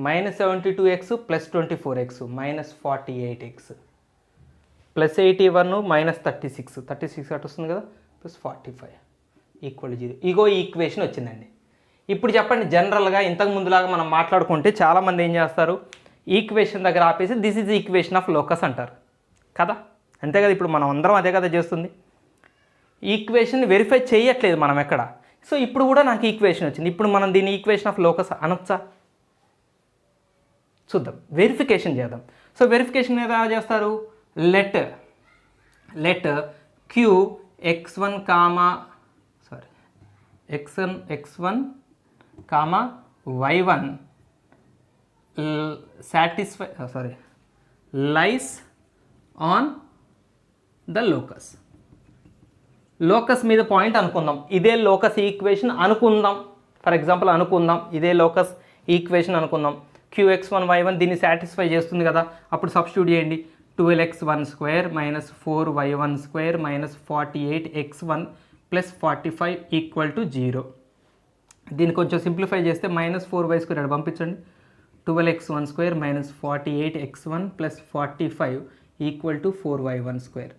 minus 72x plus 24x minus 48x plus 81 minus 36 అటు వస్తుంది కదా, ప్లస్ 45 ఈక్వల్ 0. ఇగో ఈ ఈక్వేషన్ వచ్చిందండి. ఇప్పుడు చెప్పండి, జనరల్గా ఇంతకు ముందులాగా మనం మాట్లాడుకుంటే చాలామంది ఏం చేస్తారు, ఈక్వేషన్ దగ్గర ఆపేసి this is equation of locus అంటారు కదా. అంతే కదా, ఇప్పుడు మనం అందరం అదే కదా చేస్తుంది. ఈక్వేషన్ వెరిఫై చేయట్లేదు మనం ఎక్కడ. సో ఇప్పుడు కూడా నాకు ఈక్వేషన్ వచ్చింది. ఇప్పుడు మనం దీన్ని ఈక్వేషన్ ఆఫ్ లోకస్ అనొచ్చా, చూద్దాం, వెరిఫికేషన్ చేద్దాం. సో వెరిఫికేషన్ ఎలా చేస్తారు, let Q x1 comma y1 lies on the locus. Locus మీద పాయింట్ అనుకుందాం, ఇదే లోకస్ ఈక్వేషన్ అనుకుందాం. ఫర్ ఎగ్జాంపుల్ అనుకుందాం, ఇదే లోకస్ ఈక్వేషన్ అనుకుందాం. qx1 y1 దీన్ని సాటిస్ఫై చేస్తుంది కదా. అప్పుడు సబ్స్టిట్యూట్ చేయండి. 12x1 square minus 4y1 square minus 48x1 plus 45 equal to 0. దీన్ని కొంచెం సింప్లిఫై చేస్తే -4y² ఇక్కడ పంపించండి. 12x1² minus 48x1 plus 45 equal to 4y1².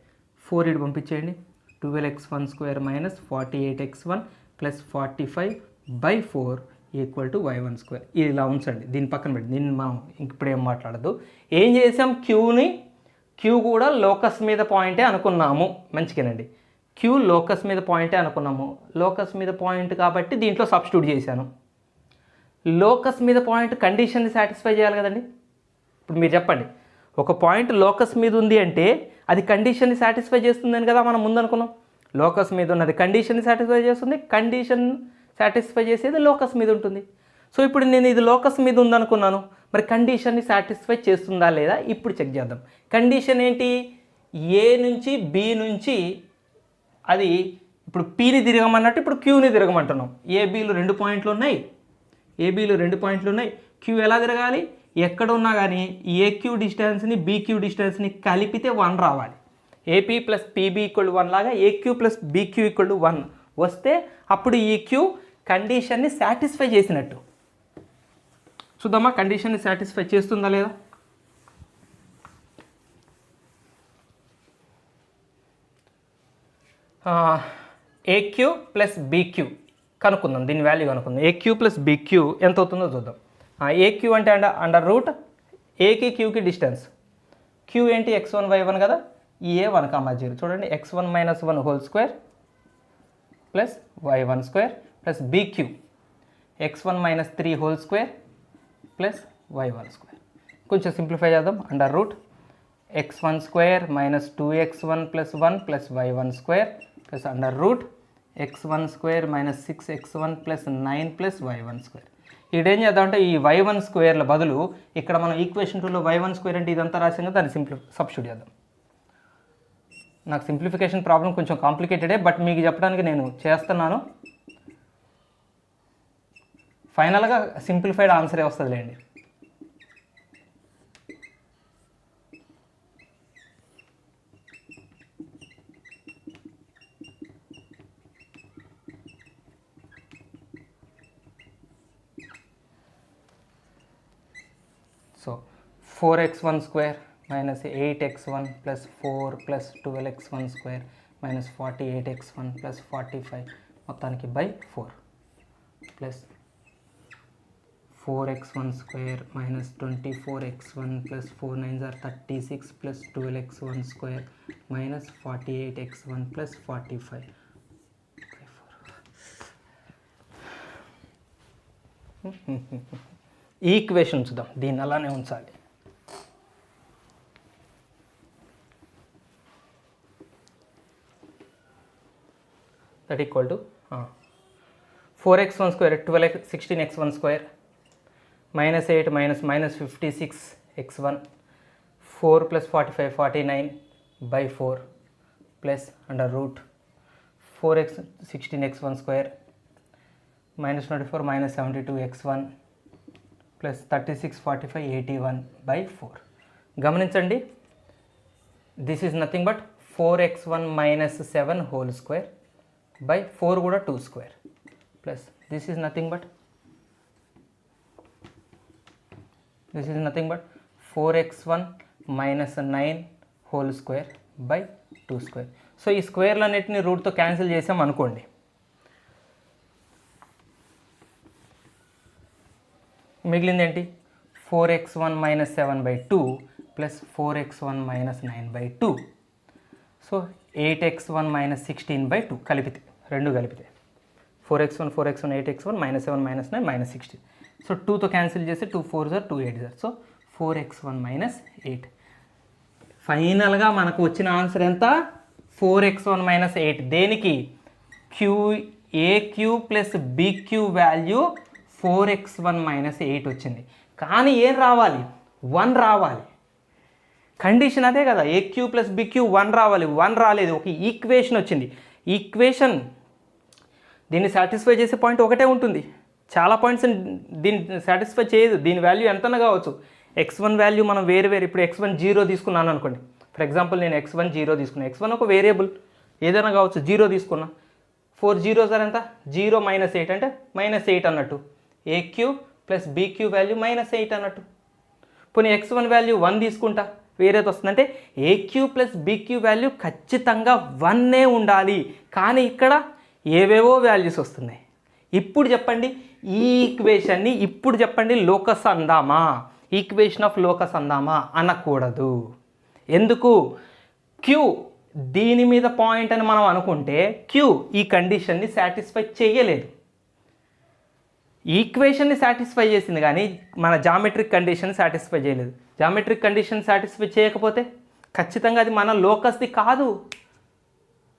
4 ఇటు పంపించేయండి. 12x1² minus 48x1 plus 45/4 equal to y1². ఇది ఇలా ఉంచండి, దీని పక్కన పెట్టి, దీన్ని మనం ఇప్పుడు ఏం మాట్లాడదు. ఏం చేసాం, క్యూ కూడా లోకస్ మీద పాయింటే అనుకున్నాము. మంచిగానండి, క్యూ లోకస్ మీద పాయింటే అనుకున్నాము. లోకస్ మీద పాయింట్ కాబట్టి దీంట్లో సబ్స్టిట్యూట్ చేశాను. లోకస్ మీద పాయింట్ కండిషన్ని సాటిస్ఫై చేయాలి కదండి. ఇప్పుడు మీరు చెప్పండి, ఒక పాయింట్ లోకస్ మీద ఉంది అంటే అది కండిషన్ని సాటిస్ఫై చేస్తుందని కదా మనం ముందు అనుకున్నాం. లోకస్ మీద ఉన్నది కండిషన్ని సాటిస్ఫై చేస్తుంది, కండిషన్ సాటిస్ఫై చేసేది లోకస్ మీద ఉంటుంది. సో ఇప్పుడు నేను ఇది లోకస్ మీద ఉందనుకున్నాను, మరి కండిషన్ని సాటిస్ఫై చేస్తుందా లేదా ఇప్పుడు చెక్ చేద్దాం. కండిషన్ ఏంటి, ఏ నుంచి బి నుంచి అది ఇప్పుడు పీని తిరగమన్నట్టు ఇప్పుడు క్యూని తిరగమంటున్నాం. ఏబీలు 2 పాయింట్లు ఉన్నాయి, క్యూ ఎలా తిరగాలి, ఎక్కడ ఉన్నా కానీ ఏక్యూ డిస్టెన్స్ని బీక్యూ డిస్టెన్స్ని కలిపితే 1 రావాలి. ఏపీ ప్లస్ పీబీ ఈక్వల్ 1 లాగా ఏక్యూ ప్లస్ బీక్యూ ఈక్వల్ 1 వస్తే అప్పుడు ఈ క్యూ కండిషన్ని సాటిస్ఫై చేసినట్టు. చూద్దామా కండిషన్ని సాటిస్ఫై చేస్తుందా లేదా. ఏక్యూ ప్లస్ బీక్యూ కనుక్కుందాం, దీని వాల్యూ కనుక్కుందాం. ఏక్యూ ప్లస్ బీక్యూ ఎంత అవుతుందో చూద్దాం. ఏక్యూ అంటే అండర్ రూట్ ఏకి క్యూకి డిస్టెన్స్. క్యూ ఏంటి, x1 y1 కదా, ఈ a1, 0 చూడండి. x1 minus 1 whole square plus y1² plus bq x1 minus 3 whole square plus y1². కొంచెం సింప్లిఫై చేద్దాం. Under root x1² minus 2x1 plus 1 plus y1² plus under root x1² minus 6x1 plus 9 plus y1². ఇదేం చేద్దామంటే ఈ y1² బదులు ఇక్కడ మనం equation 2లో y1² అంటే ఇదంతా రాసాం కదా, దాన్ని సబ్స్టిట్యూట్ చేద్దాం. నాకు సింప్లిఫికేషన్ ప్రాబ్లం కొంచెం కాంప్లికేటెడే, బట్ మీకు చెప్పడానికి నేను చేస్తున్నాను. ఫైనల్గా సింప్లిఫైడ్ ఆన్సరే వస్తుందిలేండి. So 4x1² minus 8x1 plus 4 plus 12x1² minus 48x1 plus 45 మొత్తానికి by 4 plus 4x1² minus 24x1 plus 4 9s are 36 plus 12x1² minus 48x1 plus 45. Equation చూద్దాం, దీన్ని అలానే ఉంచాలి. That equal to 4x1² 16x1² minus 8 minus 56x1 4 plus 45 49 by 4 plus under root 16x1² minus 24 minus 72x1 plus 36 45 81 by 4. గమనించండి, this is nothing but 4x1 minus 7 whole square by 4 కూడా 2² plus this is nothing but 4x1 minus 9 whole square by 2². So ఈ స్క్వేర్లన్నిటిని రూట్తో cancel చేసాం అనుకోండి. మిగిలింది ఏంటి, 4x1 minus 7/2 plus 4x1 minus 9/2. So 8x1 minus 16/2 కలిపితే, రెండు కలిపితే 4x1 8x1 minus 7 minus 9 minus 16. So 2తో క్యాన్సిల్ చేస్తే 2 4s are 2 8s are. So 4x1 minus 8. ఫైనల్గా మనకు వచ్చిన ఆన్సర్ ఎంత, 4x1 మైనస్ 8. దేనికి, AQ plus BQ value 4x1 minus 8 వచ్చింది. కానీ ఏం రావాలి, 1 రావాలి. కండిషన్ అదే కదా, ఏక్యూ ప్లస్ బీక్యూ 1 రావాలి. 1 రాలేదు, ఒక ఈక్వేషన్ వచ్చింది. ఈక్వేషన్ దీన్ని సాటిస్ఫై చేసే పాయింట్ ఒకటే ఉంటుంది, చాలా పాయింట్స్ దీన్ని సాటిస్ఫై చేయదు. దీని వాల్యూ ఎంతనా కావచ్చు. x1 వాల్యూ మనం వేరే ఇప్పుడు x1 0 తీసుకున్నాను అనుకోండి. ఫర్ ఎగ్జాంపుల్ నేను x1 0 తీసుకున్నాను. x1 ఒక వేరియబుల్ ఏదైనా కావచ్చు, 0 తీసుకున్నా. 4 జీరోస్ ఎంత 0 - 8 అంటే -8 అన్నట్టు. AQ + BQ వాల్యూ -8 అన్నట్టు. పోనీ x1 వాల్యూ 1 తీసుకుంటా, వేరేది వస్తుందంటే AQ + BQ వాల్యూ ఖచ్చితంగా 1 ఉండాలి. కానీ ఇక్కడ ఏవేవో వాల్యూస్ వస్తున్నాయి. ఇప్పుడు చెప్పండి ఈ ఈక్వేషన్ని లోకస్ అందామా, ఈక్వేషన్ ఆఫ్ లోకస్ అందామా అనకూడదు. ఎందుకు? Q దీని మీద పాయింట్ అని మనం అనుకుంటే Q ఈ కండిషన్ని సాటిస్ఫై చేయలేదు. ఈక్వేషన్ని సాటిస్ఫై చేసింది కానీ మన జామెట్రిక్ కండిషన్ సాటిస్ఫై చేయలేదు. జామెట్రిక్ కండిషన్ సాటిస్ఫై చేయకపోతే ఖచ్చితంగా అది మన లోకస్ది కాదు.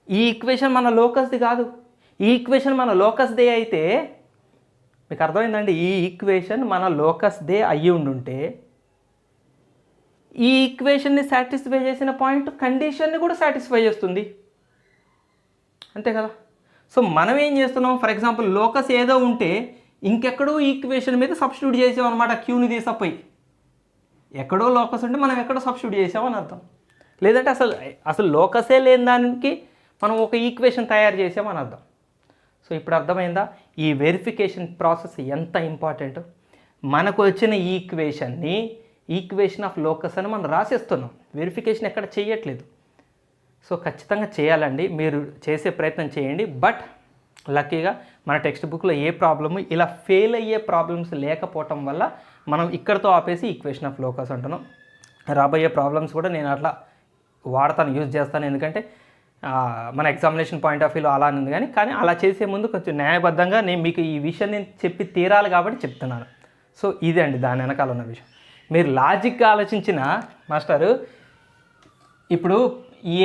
ఈ ఈక్వేషన్ మన లోకస్ది కాదు. ఈ ఈక్వేషన్ మన లోకస్దే అయితే, మీకు అర్థమైందండి, ఈ ఈక్వేషన్ మన లోకస్దే అయ్యి ఉండుంటే ఈ ఈక్వేషన్ని సాటిస్ఫై చేసిన పాయింట్ కండిషన్ని కూడా సాటిస్ఫై చేస్తుంది, అంతే కదా. సో మనం ఏం చేస్తున్నాం, ఫర్ ఎగ్జాంపుల్ లోకస్ ఏదో ఉంటే ఇంకెక్కడో ఈక్వేషన్ మీద సబ్స్టిట్యూట్ చేసాం అనమాట. క్యూని తీసపోయి ఎక్కడో లోకస్ ఉంటే మనం ఎక్కడో సబ్స్టిట్యూట్ చేసామని అర్థం. లేదంటే అసలు లోకసే లేని దానికి మనం ఒక ఈక్వేషన్ తయారు చేసామని అర్థం. సో ఇప్పుడు అర్థమైందా ఈ వెరిఫికేషన్ ప్రాసెస్ ఎంత ఇంపార్టెంట్. మనకు వచ్చిన ఈక్వేషన్ ఆఫ్ లోకస్ అని మనం రాసేస్తున్నాం, వెరిఫికేషన్ ఎక్కడ చేయట్లేదు. సో ఖచ్చితంగా చేయాలండి, మీరు చేసే ప్రయత్నం చేయండి. బట్ లక్కీగా మన టెక్స్ట్ బుక్లో ఏ ప్రాబ్లము ఇలా ఫెయిల్ అయ్యే ప్రాబ్లమ్స్ లేకపోవటం వల్ల మనం ఇక్కడతో ఆపేసి ఈక్వేషన్ ఆఫ్ లోకస్ అంటున్నాం. రాబోయే ప్రాబ్లమ్స్ కూడా నేను అట్లా వాడతాను, యూజ్ చేస్తాను. ఎందుకంటే మన ఎగ్జామినేషన్ పాయింట్ ఆఫ్ వ్యూలో అలా ఉంది. కానీ అలా చేసే ముందు కొంచెం న్యాయబద్ధంగా నేను మీకు ఈ విషయం నేను చెప్పి తీరాలి కాబట్టి చెప్తున్నాను. సో ఇదే అండి దాని వెనకాల ఉన్న విషయం. మీరు లాజిక్గా ఆలోచించిన మాస్టరు, ఇప్పుడు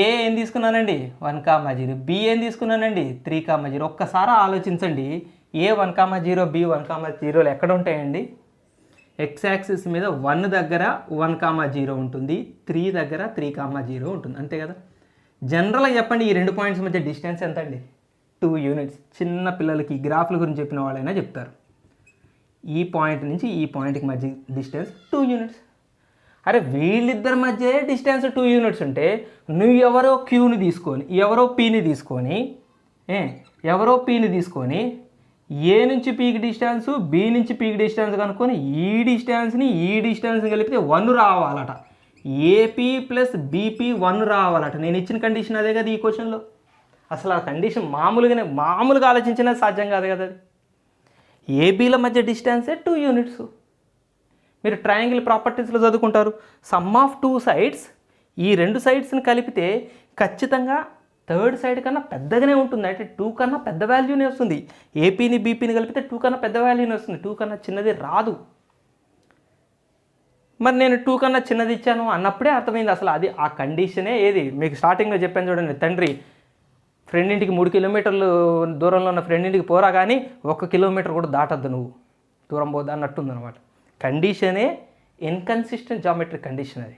ఏ ఏం తీసుకున్నానండి 1,0, బి ఏం తీసుకున్నానండి 3,0. ఒక్కసారి ఆలోచించండి, ఏ 1,0 బి 1,0 ఎక్కడ ఉంటాయండి? ఎక్స్ యాక్సిస్ మీద 1 దగ్గర 1,0 ఉంటుంది, 3 దగ్గర 3,0 ఉంటుంది, అంతే కదా. జనరల్గా చెప్పండి ఈ 2 పాయింట్స్ మధ్య డిస్టెన్స్ ఎంత అండి? 2 యూనిట్స్. చిన్న పిల్లలకి గ్రాఫ్ల గురించి చెప్పిన వాళ్ళైనా చెప్తారు. ఈ పాయింట్ నుంచి ఈ పాయింట్కి మధ్య డిస్టెన్స్ 2 యూనిట్స్. అరే వీళ్ళిద్దరి మధ్య డిస్టెన్స్ 2 యూనిట్స్ ఉంటే నువ్వు ఎవరో క్యూని తీసుకొని ఎవరో పీని తీసుకొని ఏ నుంచి పీకి డిస్టెన్స్, బి నుంచి పీకి డిస్టెన్స్ కనుక్కొని ఈ డిస్టెన్స్ని కలిపితే 1 రావాలట. AP + BP 1 రావాలట. నేను ఇచ్చిన కండిషన్ అదే కదా ఈ క్వశ్చన్లో. అసలు ఆ కండిషన్ మామూలుగా ఆలోచించినా సాధ్యం కాదు కదా అది. ఏబీల మధ్య డిస్టెన్సే 2 యూనిట్స్. మీరు ట్రయాంగిల్ ప్రాపర్టీస్లో చదువుకుంటారు. సమ్ ఆఫ్ 2 సైడ్స్, ఈ 2 సైడ్స్ని కలిపితే ఖచ్చితంగా థర్డ్ సైడ్ కన్నా పెద్దగానే ఉంటుంది. అంటే 2 కన్నా పెద్ద వాల్యూనే వస్తుంది. ఏపీని బీపీని కలిపితే 2 కన్నా పెద్ద వాల్యూనే వస్తుంది, 2 కన్నా చిన్నది రాదు. మరి నేను 2 కన్నా చిన్నది ఇచ్చాను అన్నప్పుడే అర్థమైంది అసలు అది ఆ కండిషనే ఏది. మీకు స్టార్టింగ్లో చెప్పాను చూడండి, తండ్రి ఫ్రెండ్ ఇంటికి 3 కిలోమీటర్లు దూరంలో ఉన్న ఫ్రెండ్ ఇంటికి పోరా కానీ 1 కిలోమీటర్ కూడా దాటద్దు నువ్వు, దూరం పోద్దా అన్నట్టుంది అనమాట. కండిషనే ఇన్కన్సిస్టెంట్ జామెట్రిక్ కండిషన్ అది.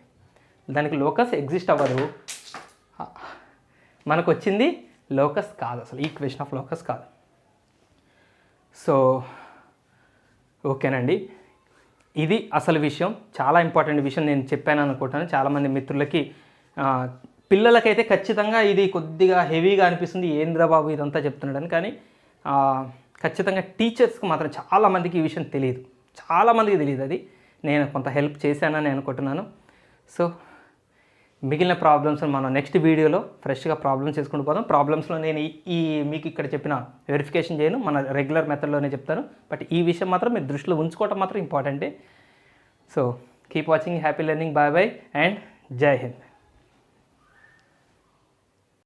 దానికి లోకస్ ఎగ్జిస్ట్ అవ్వదు. మనకు వచ్చింది లోకస్ కాదు, అసలు ఈక్వేషన్ ఆఫ్ లోకస్ కాదు. సో ఓకేనండి, ఇది అసలు విషయం, చాలా ఇంపార్టెంట్ విషయం నేను చెప్పాను అనుకుంటాను. చాలామంది మిత్రులకి, పిల్లలకైతే ఖచ్చితంగా ఇది కొద్దిగా హెవీగా అనిపిస్తుంది, ఏంద్రా బాబు ఇదంతా చెప్తున్నాడని. కానీ ఖచ్చితంగా టీచర్స్కి మాత్రం చాలామందికి ఈ విషయం తెలియదు, చాలామందికి తెలియదు. అది నేను కొంత హెల్ప్ చేశానని అనుకుంటున్నాను. సో మిగిలిన ప్రాబ్లమ్స్ మనం నెక్స్ట్ వీడియోలో ఫ్రెష్గా ప్రాబ్లమ్స్ చేసుకుంటూ పోదాం. ప్రాబ్లమ్స్లో నేను మీకు ఇక్కడ చెప్పిన వెరిఫికేషన్ చేయను, మన రెగ్యులర్ మెథడ్లోనే చెప్తాను. బట్ ఈ విషయం మాత్రం మీరు దృష్టిలో ఉంచుకోవటం మాత్రం ఇంపార్టెంటే. So keep watching, happy learning, bye bye and జై హింద్.